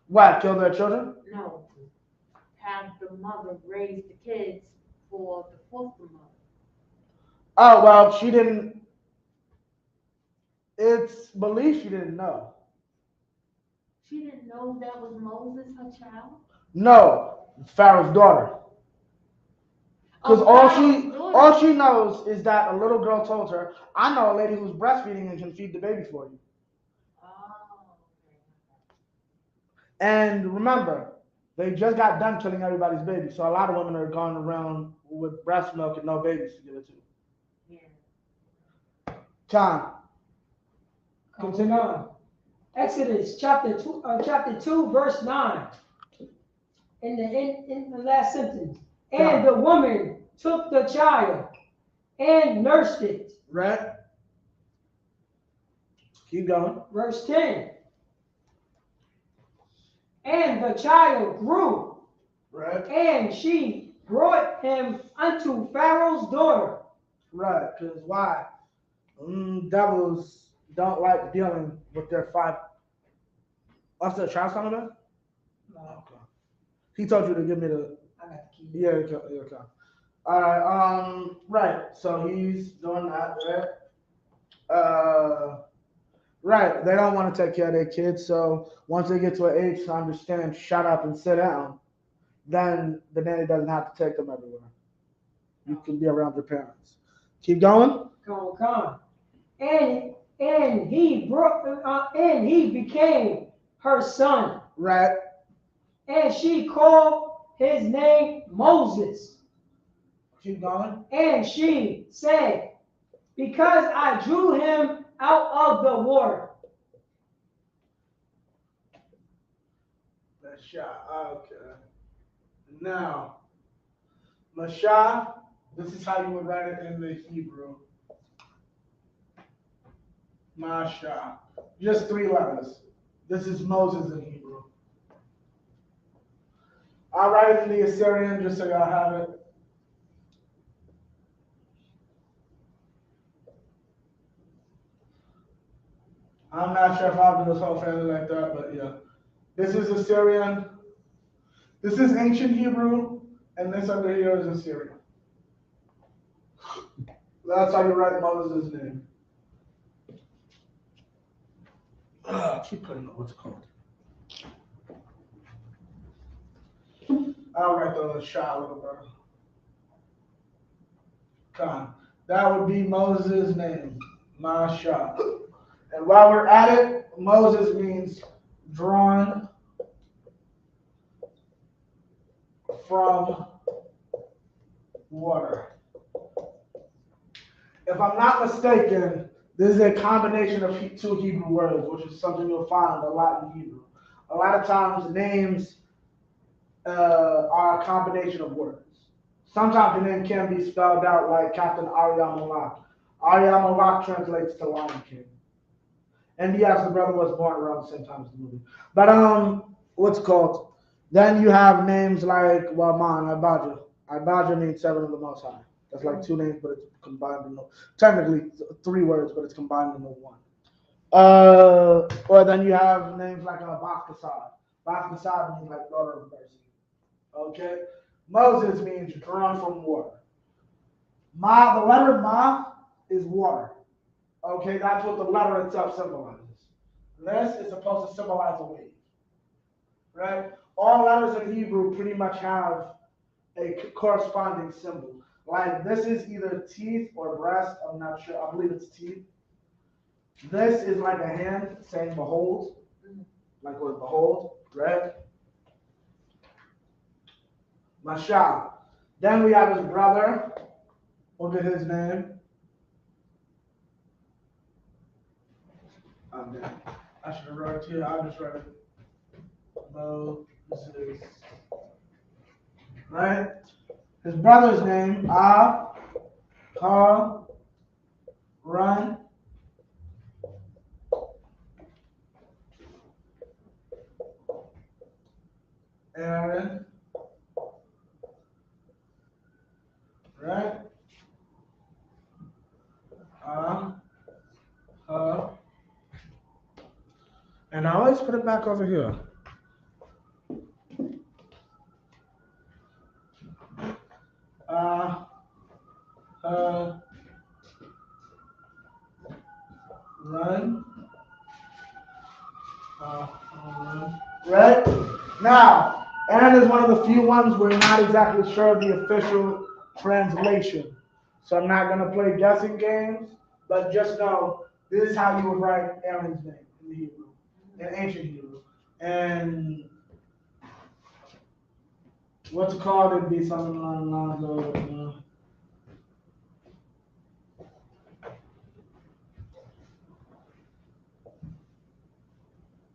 What? Kill their children? No. Have the mother raise the kids for the foster mother. Oh, well, she didn't. It's believed she didn't know. She didn't know that was Moses, her child? No, Pharaoh's daughter. Because Oh, all she knows is that a little girl told her, I know a lady who's breastfeeding and can feed the baby for you. Oh, okay. And remember, they just got done killing everybody's baby. So a lot of women are going around with breast milk and no babies to give it to. Yeah. Time. Continue on. Exodus chapter 2, verse 9. In the last sentence. And the woman took the child and nursed it. Right. Keep going. Verse 10. And the child grew. Right. And she brought him unto Pharaoh's daughter. Right. Because why? Devils don't like dealing with their five. What's the child coming back? No, Okay. He told you to give me the. I got the key. Yeah, okay. All right. Right. So he's doing that, right? Right. They don't want to take care of their kids. So once they get to an age to understand, shut up and sit down, then the nanny doesn't have to take them everywhere. You can be around your parents. Keep going. Come on. And he became her son. Right. And she called his name Moses. Keep going. And she said, because I drew him out of the water. Masha. Okay. Now, Masha, this is how you would write it in the Hebrew. Masha. Just 3 letters. This is Moses in Hebrew. I'll write it in the Assyrian just so y'all have it. I'm not sure if I'll do this whole family like that, but yeah. This is Assyrian. This is ancient Hebrew, and this under here is Assyrian. That's how you write Moses' name. I keep putting up what's it called. I'll write the shot a little better. Khan. That would be Moses' name, Masha. And while we're at it, Moses means drawn from water. If I'm not mistaken, this is a combination of two Hebrew words, which is something you'll find a lot in Hebrew. A lot of times, names are a combination of words. Sometimes the name can be spelled out like Captain Arya Malak. Arya Malak translates to Lion King. And yes, the brother was born around the same time as the movie. But what's it called? Then you have names like Waman, Ibaja. Ibaja means seven of the Most High. That's like two names, but it's combined into technically three words, but it's combined into one. Or then you have names like Baskasad. Baskasad means like daughter of mercy. Okay? Moses means drawn from water. Ma, the letter Ma is water. Okay, that's what the letter itself symbolizes. This is supposed to symbolize a wave. Right? All letters in Hebrew pretty much have a corresponding symbol. Like this is either teeth or breast. I'm not sure. I believe it's teeth. This is like a hand saying behold. Like with behold, right? Mashal. Then we have his brother. Look at his name. I should have wrote it here. I just wrote it. Moses. Right? His brother's name, Run. Aaron. Right? And I always put it back over here. Run. Right? Now, Aaron is one of the few ones we're not exactly sure of the official translation. So I'm not going to play guessing games, but just know this is how you would write Aaron's name in the Hebrew, in ancient Hebrew. And what's it called? It'd be something along the lines of,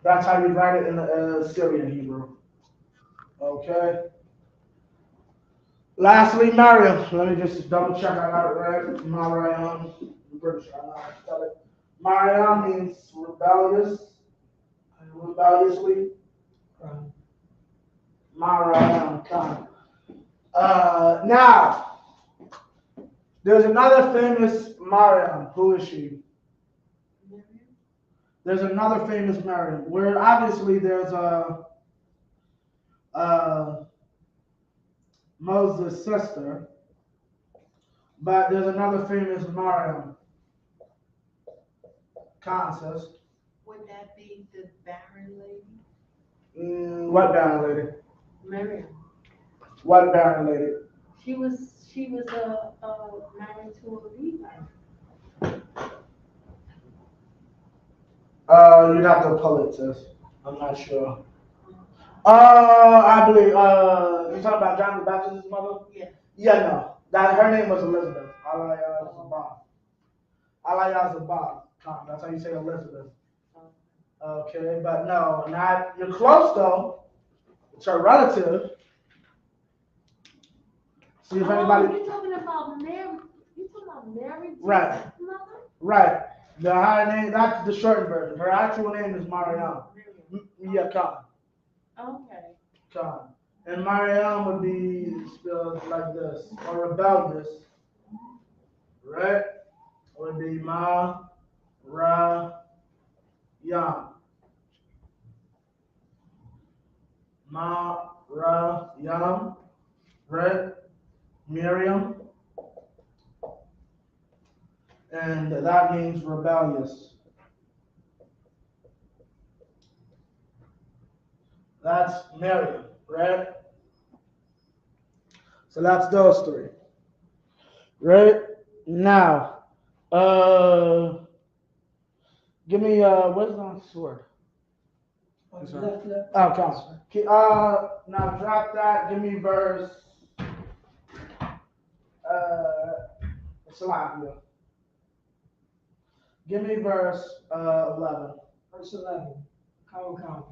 that's how you write it in the Syrian Hebrew. Okay. Lastly, Mariam. Let me just double check I got it right. Mariam. I'm pretty sure I know how to spell it. Mariam means rebellious. Rebelliously. Mariam. Now, there's another famous Mariam. Who is she? There's another famous Mariam. Where obviously there's Moses' sister, but there's another famous Mariam. Kansas. Would that be the barren lady? What barren lady? Miriam. What barren lady? She was married to a Levite. You'd have to pull it, sis. I'm not sure. I believe, you're talking about John the Baptist's mother? Yeah. Yeah, no. Her name was Elizabeth. Alayazabah. That's how you say Elizabeth. Okay, but no, not, you're close though. It's her relative. See if anybody. You're talking about Mary. You're talking about Mary? Right. Mother? Right. Her name, that's the shortened version. Her actual name is Mariam. Yeah, Khan. Okay. Khan. And Mariam would be spelled like this, or rebellious. Right? Would be Yam. Yam. Right? Miriam. And that means rebellious. That's Miriam, right? So that's those three. Right? Now, give me, where's the sword? Left. Okay. Now drop that. Give me verse. Salakia. Give me verse 11. Verse 11. Count.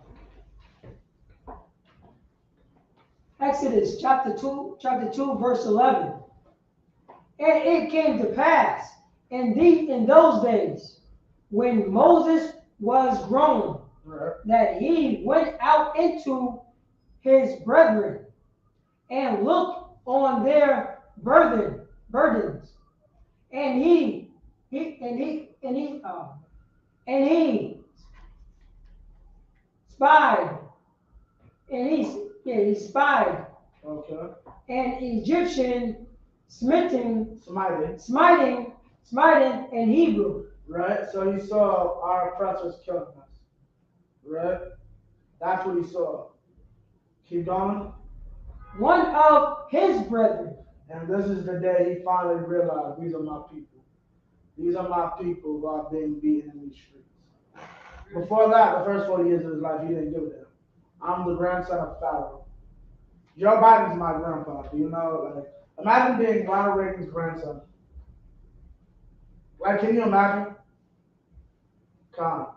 Exodus chapter 2, verse 11. And it came to pass in those days, when Moses was grown, Right. that he went out into his brethren and looked on their burdens, and he spied, he spied Okay. an Egyptian smiting Smiting. in Hebrew. Right. So he saw our oppressors killing us. Right. That's what he saw. Keep going. One of his brethren. And this is the day he finally realized these are my people. These are my people who are being beaten in these streets. Before that, the first 40 years of his life, he didn't give a damn. I'm the grandson of Pharaoh. Joe Biden's my grandpa. Do you know? Like, imagine being Ronald Reagan's grandson. Like, can you imagine? Come on.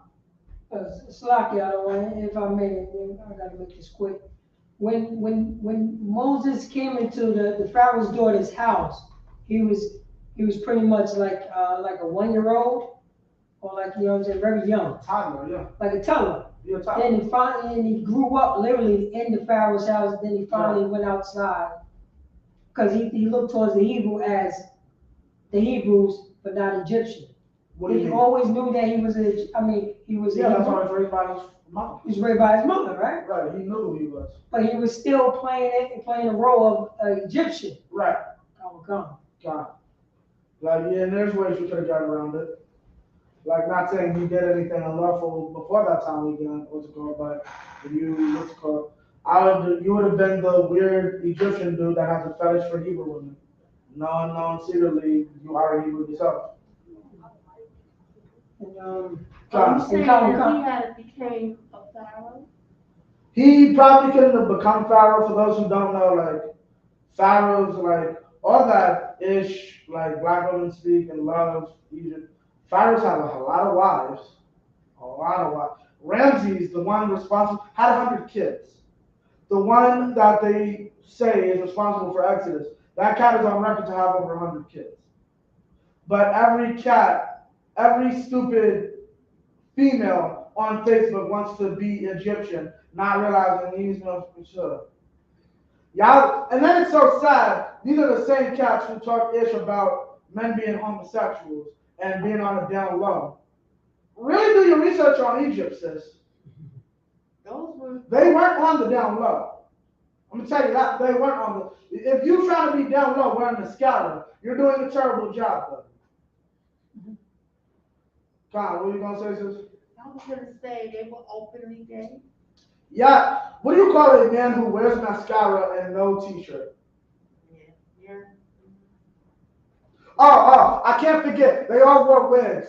Slacky, I don't want, if I may, I gotta make this quick. When Moses came into the Pharaoh's daughter's house, he was pretty much like a 1-year-old, or like, you know what I'm saying, very young, Toddler, yeah. like a toddler. You're a toddler. Then he grew up literally in the Pharaoh's house. Then he finally went outside, because he looked towards the Hebrews, but not Egyptian. What do you He mean? always knew that he was he was Yeah, that's Hebrew. why he was raised by his mother. He was raised by his mother, right? Right, he knew who he was. But he was still playing the role of Egyptian. Right. Come. God. Like, yeah, and there's ways you could have gotten around it. Like, not saying he did anything unlawful before that time we done, what's it called, but you would have been the weird Egyptian dude that has a fetish for Hebrew women. No, secretly, you are a Hebrew yourself. And I'm saying come. that he had became a pharaoh. He probably couldn't have become Pharaoh. For those who don't know, like, Pharaohs, like, all that ish, like, black women speak and love Egypt. Pharaohs have a lot of wives. A lot of wives. Ramses, the one responsible, had 100 kids. The one that they say is responsible for Exodus, that cat is on record to have over 100 kids. But every stupid female on Facebook wants to be Egyptian, not realizing he's no sure. Y'all, and then it's so sad. These are the same cats who talk ish about men being homosexuals and being on the down low. Really do your research on Egypt, sis. They weren't on the down low. I'm gonna tell you that they weren't on the. If you trying to be down low wearing the scallop, you're doing a terrible job, though. Con, what are you gonna say, sis? I was gonna say they were openly gay. Yeah. What do you call a man who wears mascara and no t-shirt? Yeah. Oh, I can't forget. They all wore wigs.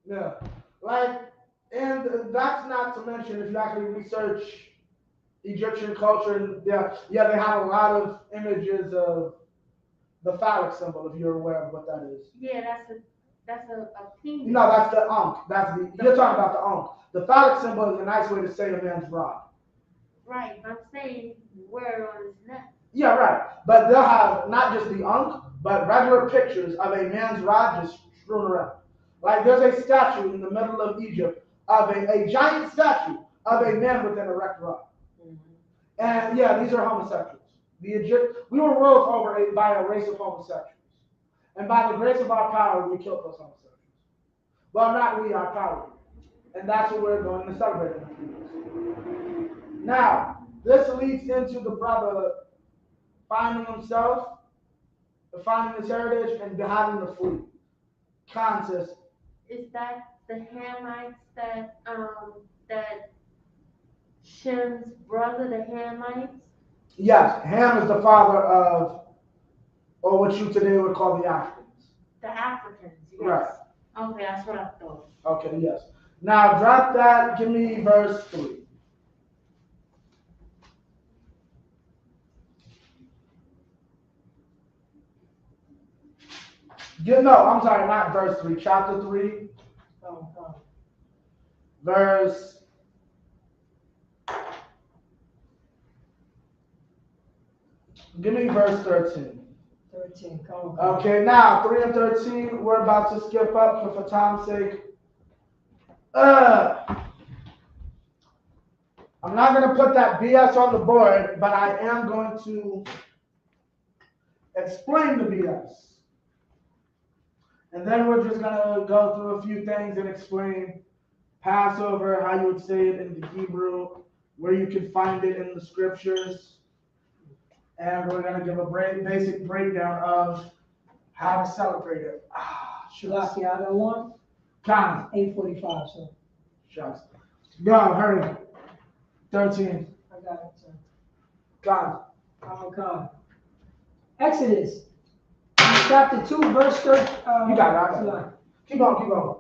Yeah. Like, and that's not to mention if you actually research Egyptian culture, and they have a lot of images of the phallic symbol, if you're aware of what that is. Yeah, that's a penis. No, that's the ankh. You're talking about the ankh. The phallic symbol is a nice way to say a man's rod. Right, I'm saying wear it on his neck. Yeah, right. But they'll have not just the ankh, but regular pictures of a man's rod just strewn around. Like, there's a statue in the middle of Egypt of a giant statue of a man with an erect rod. And yeah, these are homosexuals. We were ruled over by a race of homosexuals. And by the grace of our power, we killed those homosexuals. Well, not we, our power. And that's what we're going to celebrate in a few years. Now, this leads into the brother finding himself, finding his heritage, and having to flee. Conscious. Is that the Hamites that Shem's brother, the Hamites? Yes, Ham is the father of, or what you today would call the Africans. The Africans, yes. Right. Okay, that's what I thought. Okay, yes. Now drop that, give me verse 3. No, I'm sorry, not verse 3. Chapter 3, verse. Give me verse 13. 13. Come on. Okay, now 3 and 13. We're about to skip up for time's sake. I'm not going to put that BS on the board, but I am going to explain the BS. And then we're just going to go through a few things and explain Passover, how you would say it in the Hebrew, where you can find it in the scriptures. And we're going to give a basic breakdown of how to celebrate it. Lucky, I don't want. Come. 8:45, sir. Shucks. Go, hurry. 13. I got it, sir. Come. Come. Exodus, chapter 2, verse 13. You got it. Keep going.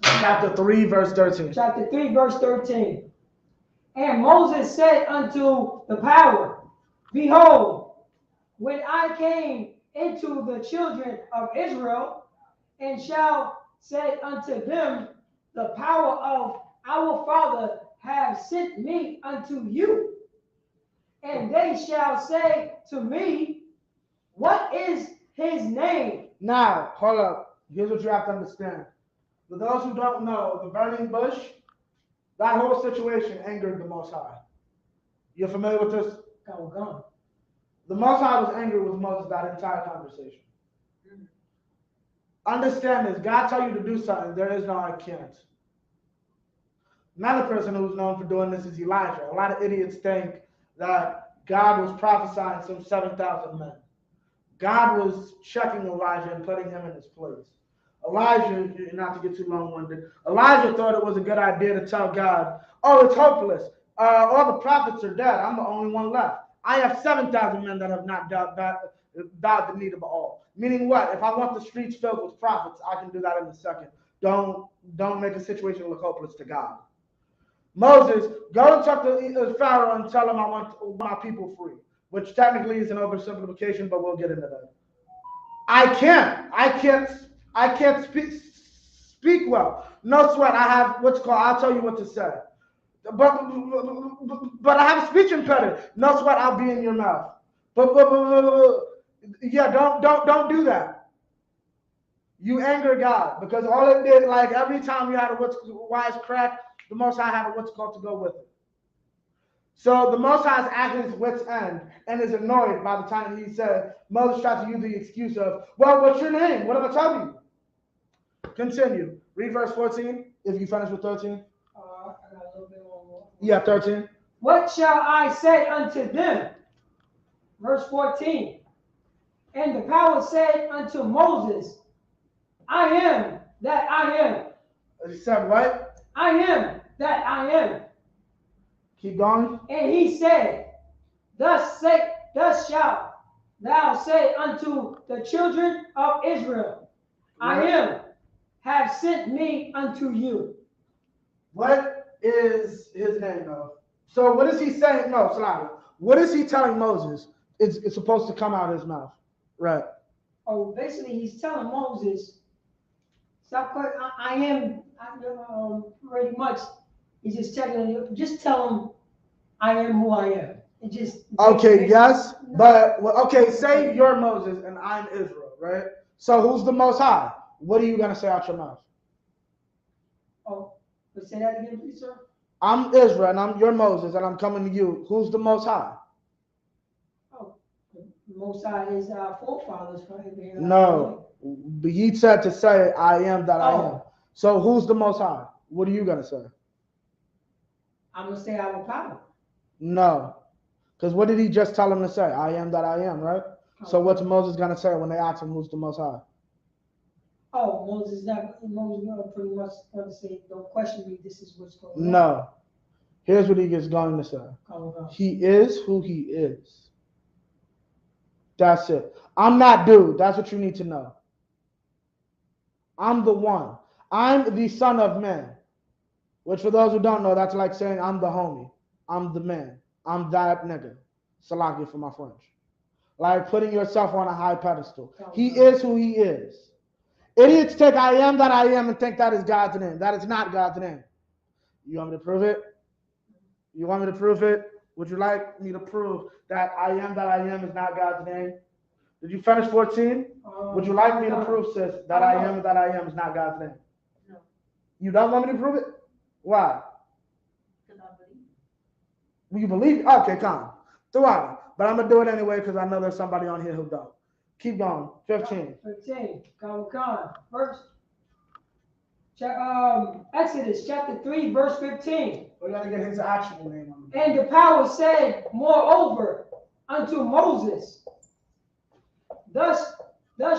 Chapter 3, verse 13. Chapter 3, verse 13. And Moses said unto the power, Behold, when I came into the children of Israel, and shall say unto them, the power of our Father have sent me unto you. And they shall say to me, What is his name? Now, hold up. Here's what you have to understand. For those who don't know, the burning bush, that whole situation angered the Most High. You're familiar with this? Go. The Most High was angry with Moses that entire conversation. Understand this. God tell you to do something. There is no I can't. Another person who's known for doing this is Elijah. A lot of idiots think that God was prophesying some 7,000 men. God was checking Elijah and putting him in his place. Elijah, not to get too long-winded, Elijah thought it was a good idea to tell God, oh, it's hopeless. All the prophets are dead. I'm the only one left. I have 7,000 men that have not died the need of all. Meaning what? If I want the streets filled with prophets, I can do that in a second. Don't make a situation look hopeless to God. Moses, go and talk to Pharaoh and tell him I want my people free, which technically is an oversimplification, but we'll get into that. I can't speak well. No sweat. I have what's called. I'll tell you what to say. But I have a speech impediment. No sweat. I'll be in your mouth. Yeah, don't do that. You anger God because all it did, like every time you had a wise crack, the Most High had a what's called to go with it. So the Most High is at his wit's end and is annoyed by the time that he said, Moses tried to use the excuse of, well, what's your name? What have I told you? Continue. Read verse 14 if you finish with 13. I got a little bit more. Yeah, 13. What shall I say unto them? Verse 14. And the power said unto Moses, I am that I am. He said what? I am that I am. Keep going. And he said, Thus shalt thou say unto the children of Israel, I am, have sent me unto you. What is his name, though? So what is he saying? No, Salah. What is he telling Moses? It's supposed to come out of his mouth. Right. Oh, basically he's telling Moses, stop calling, I am, pretty much, he's just telling you, just tell him I am who I am. It just. Okay, yes, but, okay, say you're Moses and I'm Israel, right? So who's the Most High? What are you going to say out your mouth? Oh, but say that again, please, sir. I'm Israel and you're Moses and I'm coming to you. Who's the Most High? Oh, the Most High is our forefathers for Abraham. No, he said to say, I am that I am. So who's the Most High? What are you going to say? I'm going to say our power. No, because what did he just tell him to say? I am that I am, right? So what's Moses going to say when they ask him who's the Most High? Oh, Moses pretty much going to say, don't question me, this is what's going on. No. Here's what he is going to say. He is who he is. That's it. I'm not dude. That's what you need to know. I'm the one. I'm the son of man. Which for those who don't know, that's like saying I'm the homie. I'm the man. I'm that nigga. Salaki for my French. like putting yourself on a high pedestal. He is who he is. Idiots take I am that I am and think that is God's name. That is not God's name. You want me to prove it? You want me to prove it? Would you like me to prove that I am that I am is not God's name? Did you finish 14? Would you like me to prove, sis, that I am that I am is not God's name? No. You don't want me to prove it? Why? Because I believe. Will you believe? Okay, come. Throughout. But I'm going to do it anyway because I know there's somebody on here who don't. Keep going. 15. 15. First, Exodus chapter 3, verse 15. We got to get his actual name on the And the power said, moreover, unto Moses, Thus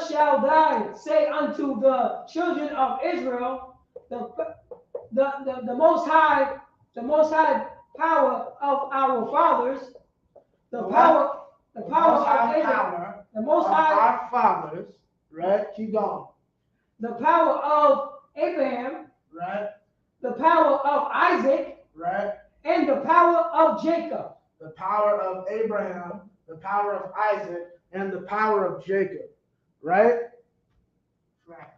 shall thou say unto the children of Israel, the most high power of our fathers, the most high our fathers, right? Keep going. The power of Abraham, right? The power of Isaac, right? And the power of Jacob. The power of Abraham, the power of Isaac, and the power of Jacob, right? Right.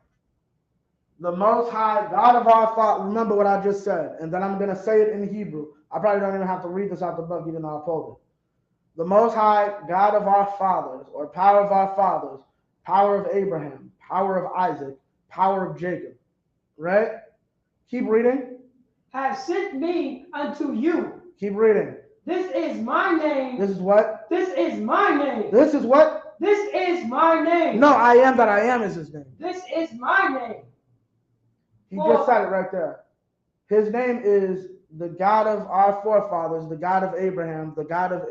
The Most High, God of our Father, remember what I just said, and then I'm going to say it in Hebrew. I probably don't even have to read this out the book, even though I pulled it. The Most High, God of our fathers, or power of our fathers, power of Abraham, power of Isaac, power of Jacob, right? Keep reading. Have sent me unto you. Keep reading. This is my name. This is what? This is my name. This is what? This is my name. No, I am that I am is his name. This is my name. He just said it right there. His name is the God of our forefathers, the God of Abraham, the God of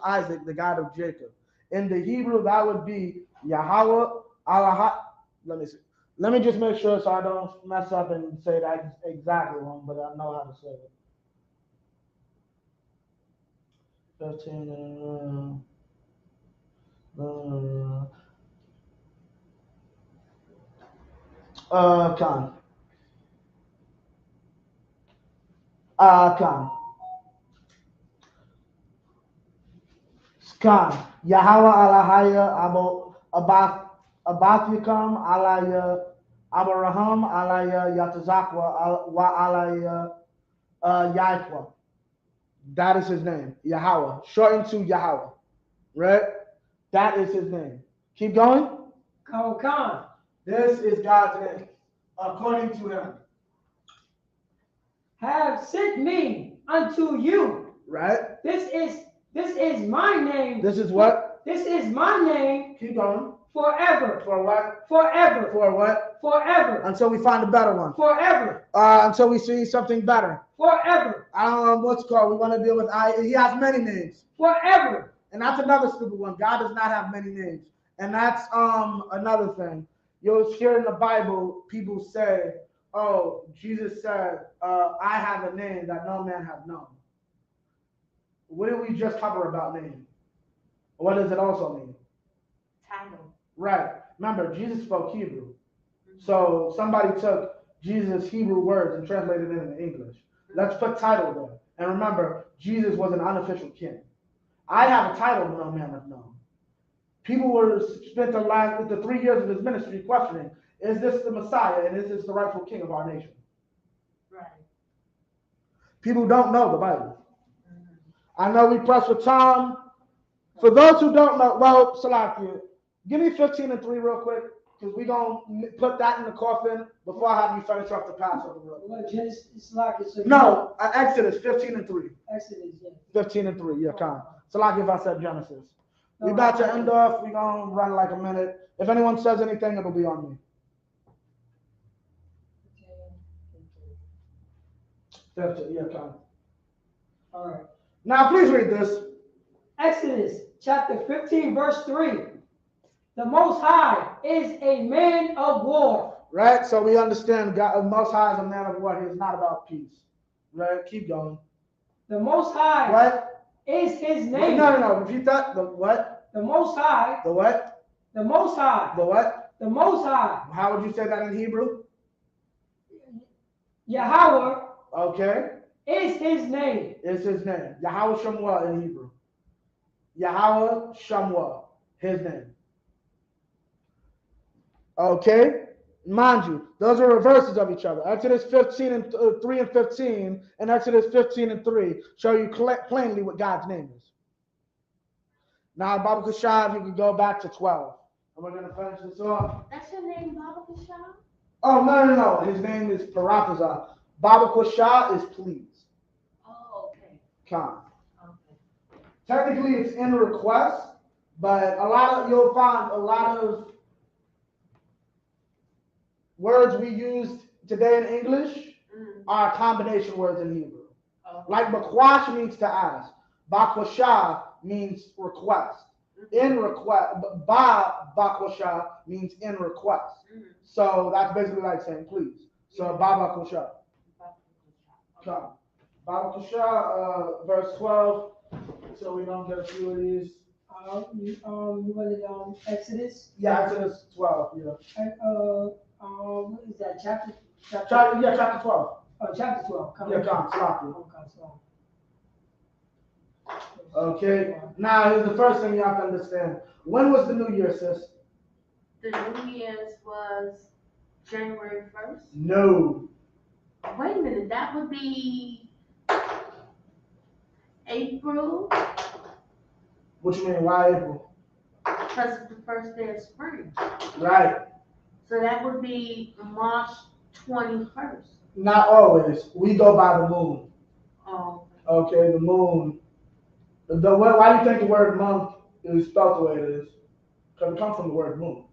Isaac, the God of Jacob. In the Hebrew, that would be Yahweh, Allah. Let me see. Let me just make sure so I don't mess up and say that exactly wrong, but I know how to say it. 15. Khan. Khan. Yahweh Alahaya Abathikam Alaya Abraham Alaya Yatazakwa Wa Alaya Yahweh. That is his name. Yahweh. Shortened to Yahweh. Right? That is his name. Keep going. Khan. This is God's name, according to him. Have sent me unto you. Right? This is my name. This is what? This is my name. Keep going. Forever. For what? Forever. For what? Forever. Until we find a better one. Forever. Until we see something better. Forever. I don't know what's called. We want to deal with he has many names. Forever. And that's another stupid one. God does not have many names. And that's another thing. You'll hear in the Bible people say, oh, Jesus said, I have a name that no man hath known. What did we just cover about name? What does it also mean? Title. Right. Remember, Jesus spoke Hebrew. So somebody took Jesus' Hebrew words and translated it into English. Let's put title there. And remember, Jesus was an unofficial king. I have a title no man hath known. People spent the 3 years of his ministry questioning, is this the Messiah and is this the rightful king of our nation? Right. People don't know the Bible. I know we press for time. For those who don't know, well, Salakia, give me 15 and 3 real quick, because we're going to put that in the coffin before I have you finish up the Passover real quick. No, Exodus 15 and 3. Exodus, yeah. 15 and 3, yeah, come. Salakia if I said Genesis. We about to end off. We're going to run like a minute. If anyone says anything, it'll be on me. 15, yeah, come. All right. Now, please read this. Exodus chapter 15, verse 3. The Most High is a man of war. Right? So we understand God, Most High is a man of war. He is not about peace. Right? Keep going. The Most High What? Is his name. No. Repeat that. The what? The Most High. The what? The Most High. The what? The Most High. How would you say that in Hebrew? Yahweh. Okay. Is his name. Is his name. Yahweh Shemuel in Hebrew. Yahweh Shamwa, his name. Okay? Mind you, those are reverses of each other. Exodus 15 and 3 and 15 and Exodus 15 and 3 show you plainly what God's name is. Now, Baba Kushab, you can go back to 12. And we're going to finish this off. That's your name, Baba Kushab? Oh, no. His name is Parathaza. Baba Kushab is please. Oh, okay. Come. Okay. Technically, it's in request, but you'll find a lot of words we use today in English are combination words in Hebrew. Like bakwash means to ask. Bakwasha means request. In request, ba bakwasha means in request. So that's basically like saying please. So ba bakwasha. Come. Bakwasha, verse 12. So we don't get a few of these. You want it Exodus? Yeah, Exodus 12. Yeah. What is that? Chapter 12. Oh, chapter 12. Yeah, come. Stop you. Okay. Now, here's the first thing you have to understand. When was the New Year, sis? The New Year's was January 1st? No. Wait a minute, that would be April? What you mean, why April? Because it's the first day of spring. Right. So that would be March 21st. Not always. We go by the moon. Oh. Okay, the moon. Why do you think the word month is spelled the way it is? Because it comes from the word moon.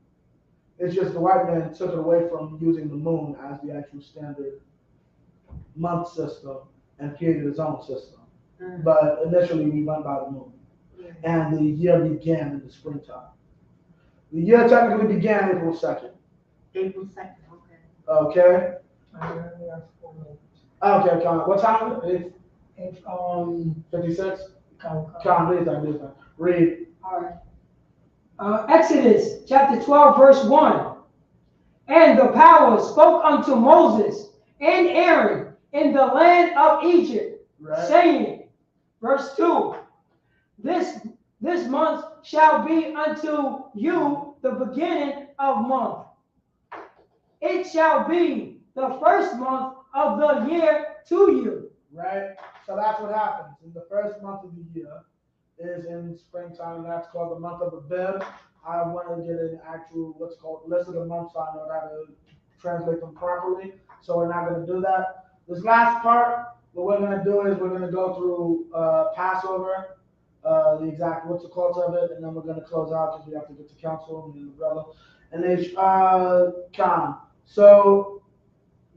It's just the white man took it away from using the moon as the actual standard month system and created his own system. But initially we went by the moon. And the year began in the springtime. The year technically began April 2nd. April 2nd, okay. Okay? Okay, come on. What time is it? It's 56? Come. Come, read. Read. All right. Exodus chapter 12, verse 1. And the power spoke unto Moses and Aaron in the land of Egypt, saying, verse 2, this month shall be unto you the beginning of month. It shall be the first month of the year to you. Right? So that's what happens. In the first month of the year is in springtime, and that's called the month of Abib. I want to get an actual what's called list of the months so I know how to translate them properly. So we're not going to do that. This last part, what we're going to do is we're going to go through Passover, the exact what's the cult of it, and then we're going to close out because we have to get to council and the brother. And then Khan. So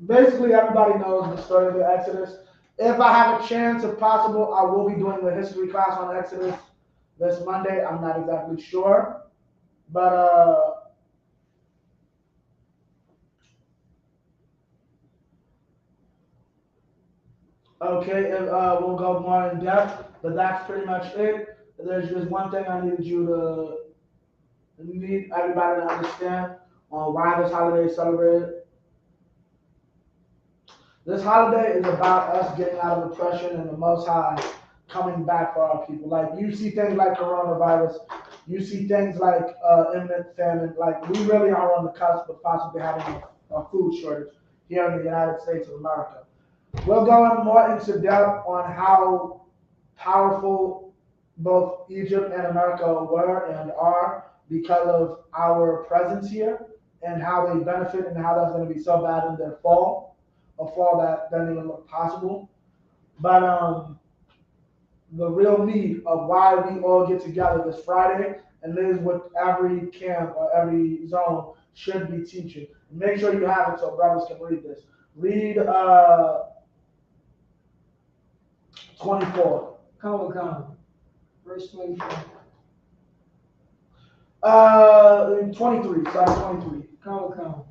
basically everybody knows the story of the Exodus. If I have a chance, if possible, I will be doing a history class on Exodus this Monday. I'm not exactly sure. But okay, we'll go more in depth, but that's pretty much it. There's just one thing I need everybody to understand on why this holiday is celebrated. This holiday is about us getting out of oppression and the Most High coming back for our people. Like you see things like coronavirus, you see things like imminent famine. Like we really are on the cusp of possibly having a food shortage here in the United States of America. We're going more into depth on how powerful both Egypt and America were and are because of our presence here and how they benefit and how that's going to be so bad in their fall. A fall that doesn't even look possible. But the real need of why we all get together this Friday, and this is what every camp or every zone should be teaching. Make sure you have it so brothers can read this. Read 24. Come. Verse 24. 23. Sorry, 23. Come.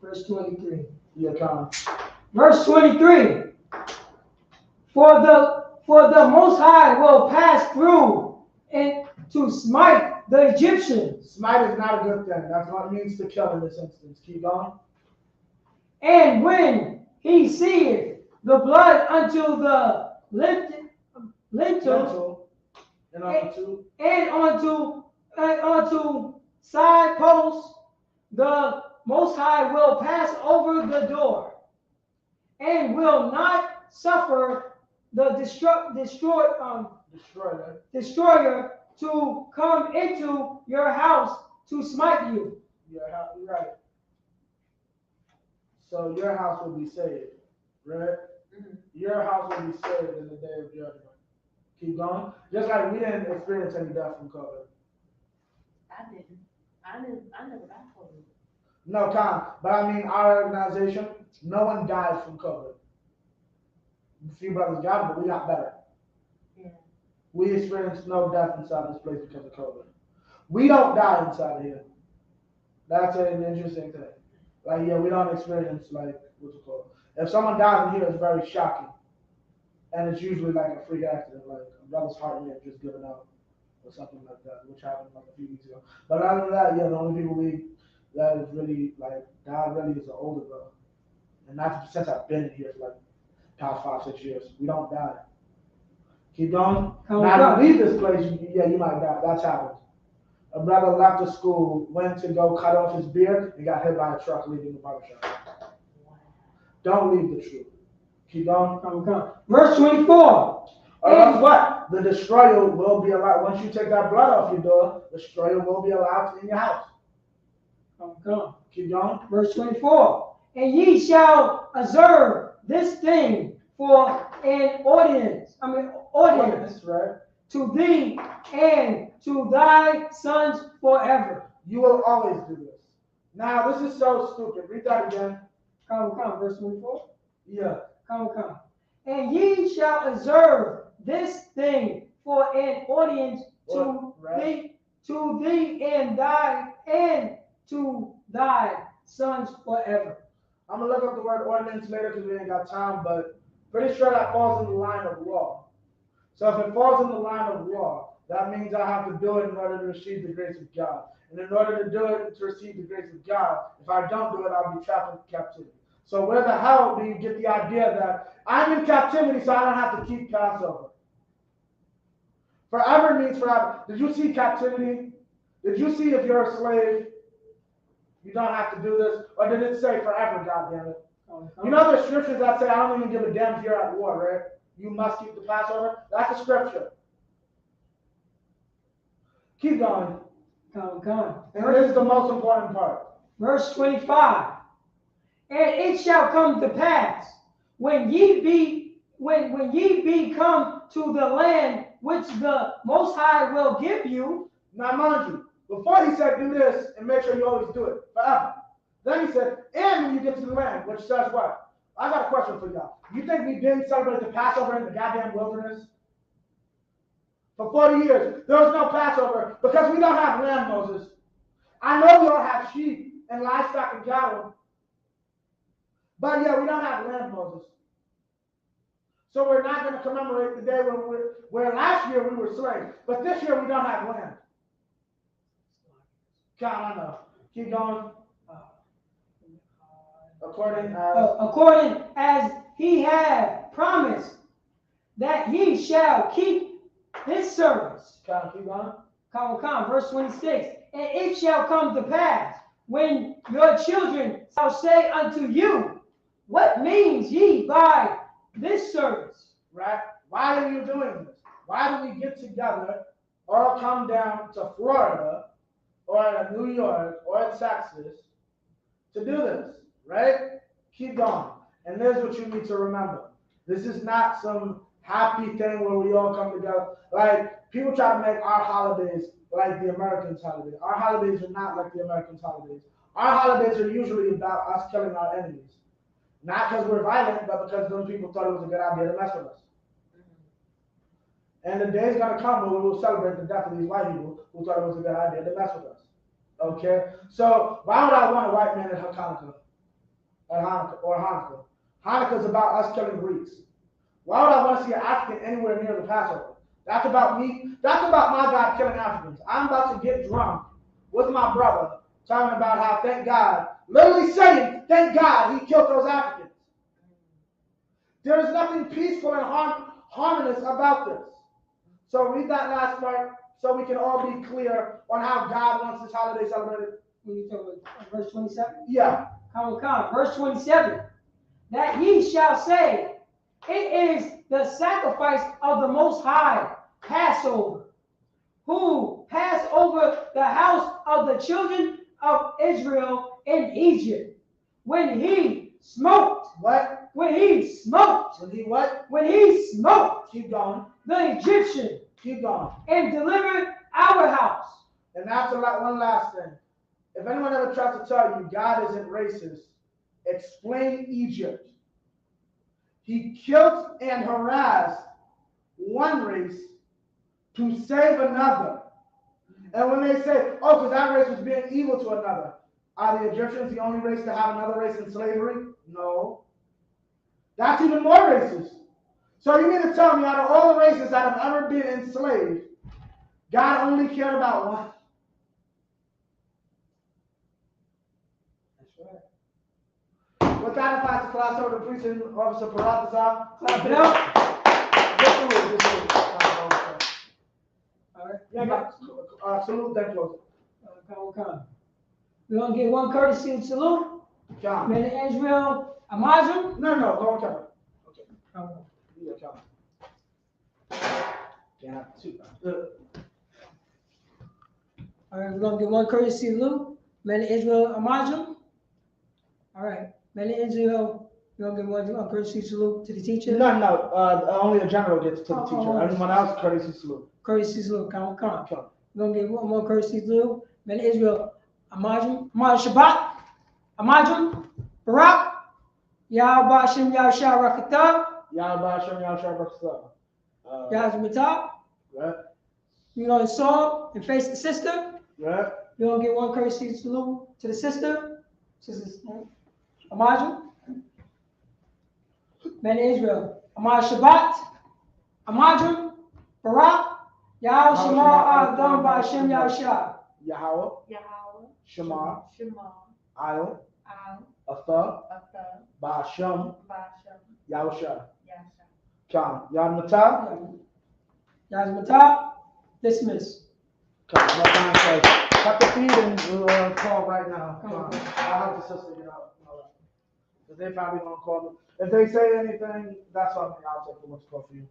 Verse 23. Yeah, come. Verse 23. For the Most High will pass through and to smite the Egyptians. Smite is not a good thing. That's what it means to kill in this instance. Keep going. And when he seeth the blood unto the lintel, And onto and onto side posts, the Most High will pass over the door and will not suffer the destroyer to come into your house to smite you. You're right. So your house will be saved, right? Mhm. Your house will be saved in the day of judgment. Keep going. Just like we didn't experience any death from COVID. I didn't. I never got COVID. No, but I mean our organization, no one died from COVID. A few brothers got it, but we got better. Yeah. We experienced no death inside this place because of COVID. We don't die inside of here. That's an interesting thing. Like, yeah, we don't experience, like, what's it called? If someone dies in here, it's very shocking. And it's usually like a freak accident, like a brother's heart may have just given out or something like that, which happened like a few weeks ago. But other than that, yeah, the only people that is really, like, died really is the older brother. And not since I've been in here for like past 5-6 years. We don't die. Keep going. Now to leave this place, you might die. That's happened. A brother left the school, went to go cut off his beard, and got hit by a truck leaving the barbershop. Don't leave the truth. Keep going. Verse 24. Or else what? The destroyer will be allowed. Once you take that blood off your door, the destroyer will be allowed in your house. Keep going. Verse 24. And ye shall observe this thing for an ordinance. Right? To thee and to thy sons forever. You will always do this. Now, this is so stupid. Read that again. Verse 24. Yeah. And ye shall observe this thing for an ordinance to thee and to thy sons forever. I'm going to look up the word ordinance later because we ain't got time, but pretty sure that falls in the line of law. So if it falls in the line of law, that means I have to do it in order to receive the grace of God. And in order to do it to receive the grace of God, if I don't do it, I'll be trapped in captivity. So where the hell do you get the idea that I'm in captivity so I don't have to keep Passover? Forever means forever. Did you see captivity? Did you see if you're a slave, you don't have to do this? Or did it say forever, goddammit? You know the scriptures that say, I don't even give a damn if you're at war, right? You must keep the Passover. That's a scripture. Keep going. And this is the most important part. Verse 25. And it shall come to pass when ye be come to the land which the Most High will give you. Now, mind you, before he said do this and make sure you always do it forever. Then he said, and when you get to the land, which says what? I got a question for y'all. You think we didn't celebrate the Passover in the goddamn wilderness? For 40 years, there was no Passover because we don't have land, Moses. I know we all have sheep and livestock and cattle. But yeah, we don't have land, Moses. So we're not going to commemorate the day where last year we were slaves. But this year we don't have land. God, I know. Keep going. According as he had promised that ye shall keep his service. Keep going. Verse 26. And it shall come to pass when your children shall say unto you, what means ye by this service? Right? Why are you doing this? Why do we get together or come down to Florida or New York or Texas to do this? Right? Keep going. And here's what you need to remember. This is not some happy thing where we all come together. Like, people try to make our holidays like the Americans' holidays. Our holidays are not like the Americans' holidays. Our holidays are usually about us killing our enemies. Not because we're violent, but because those people thought it was a good idea to mess with us. And the day's going to come when we will celebrate the death of these white people who thought it was a good idea to mess with us. Okay? So, why would I want a white man at Hanukkah? Hanukkah. Hanukkah is about us killing Greeks. Why would I want to see an African anywhere near the Passover? That's about me. That's about my God killing Africans. I'm about to get drunk with my brother talking about how, thank God, literally saying, thank God he killed those Africans. There is nothing peaceful and harmonious about this. So read that last part so we can all be clear on how God wants this holiday celebrated. When you talk about verse 27? Yeah. Come. Verse 27. That ye shall say, it is the sacrifice of the Most High, Passover, who passed over the house of the children of Israel in Egypt, when he smoked. What? When he smoked. When he what? When he smoked. Keep going. The Egyptian. Keep going. And delivered our house. And that's one last thing. If anyone ever tries to tell you God isn't racist, explain Egypt. He killed and harassed one race to save another. And when they say, oh, because that race was being evil to another, are the Egyptians the only race to have another race in slavery? No. That's even more racist. So you mean to tell me out of all the races that have ever been enslaved, God only cared about one? With that, if I have to class over the preaching officer Paratazar, Clap it up. All right. Yeah, salute, then close. Come. We're going to get one courtesy salute. Come. Man of Israel, Amazon. No, go on camera. Okay. Come on. Yeah, come. Yeah, two. All right, we're going to get one courtesy salute. Man of Israel, Amazon. All right. Man of Israel, we're going to get one courtesy salute to the teacher. No. Only a general gets to the teacher. Oh. Everyone else, courtesy salute. Courtesy salute. Come. Come. We're going to get one more courtesy salute. Man of Israel, Amazon. Shabbat. Amazon. Barak. Yahweh Hashem Yahushua Rakatah. Yahweh Hashem Yahushua Rakatah. Yazmatah. Right. You're going to saw and face the sister. Right. You're going to get one courtesy salute to the sister. Sister's name. Amazon. Man of Israel. Amaz Shabbat. Amazon. Barak. Yahweh Shema Adam Ba'Hashem Yahushua. Yahweh. Shema. Ayel. Atha. Ba'Hashem. Yahushua. Come. Yad Yazmatah. Dismiss. Come. No time says, cut the feed and we'll call right now. Come on. I'll help the sister get out. Because they probably won't call me. If they say anything, that's on me. I'll take the what's called for you.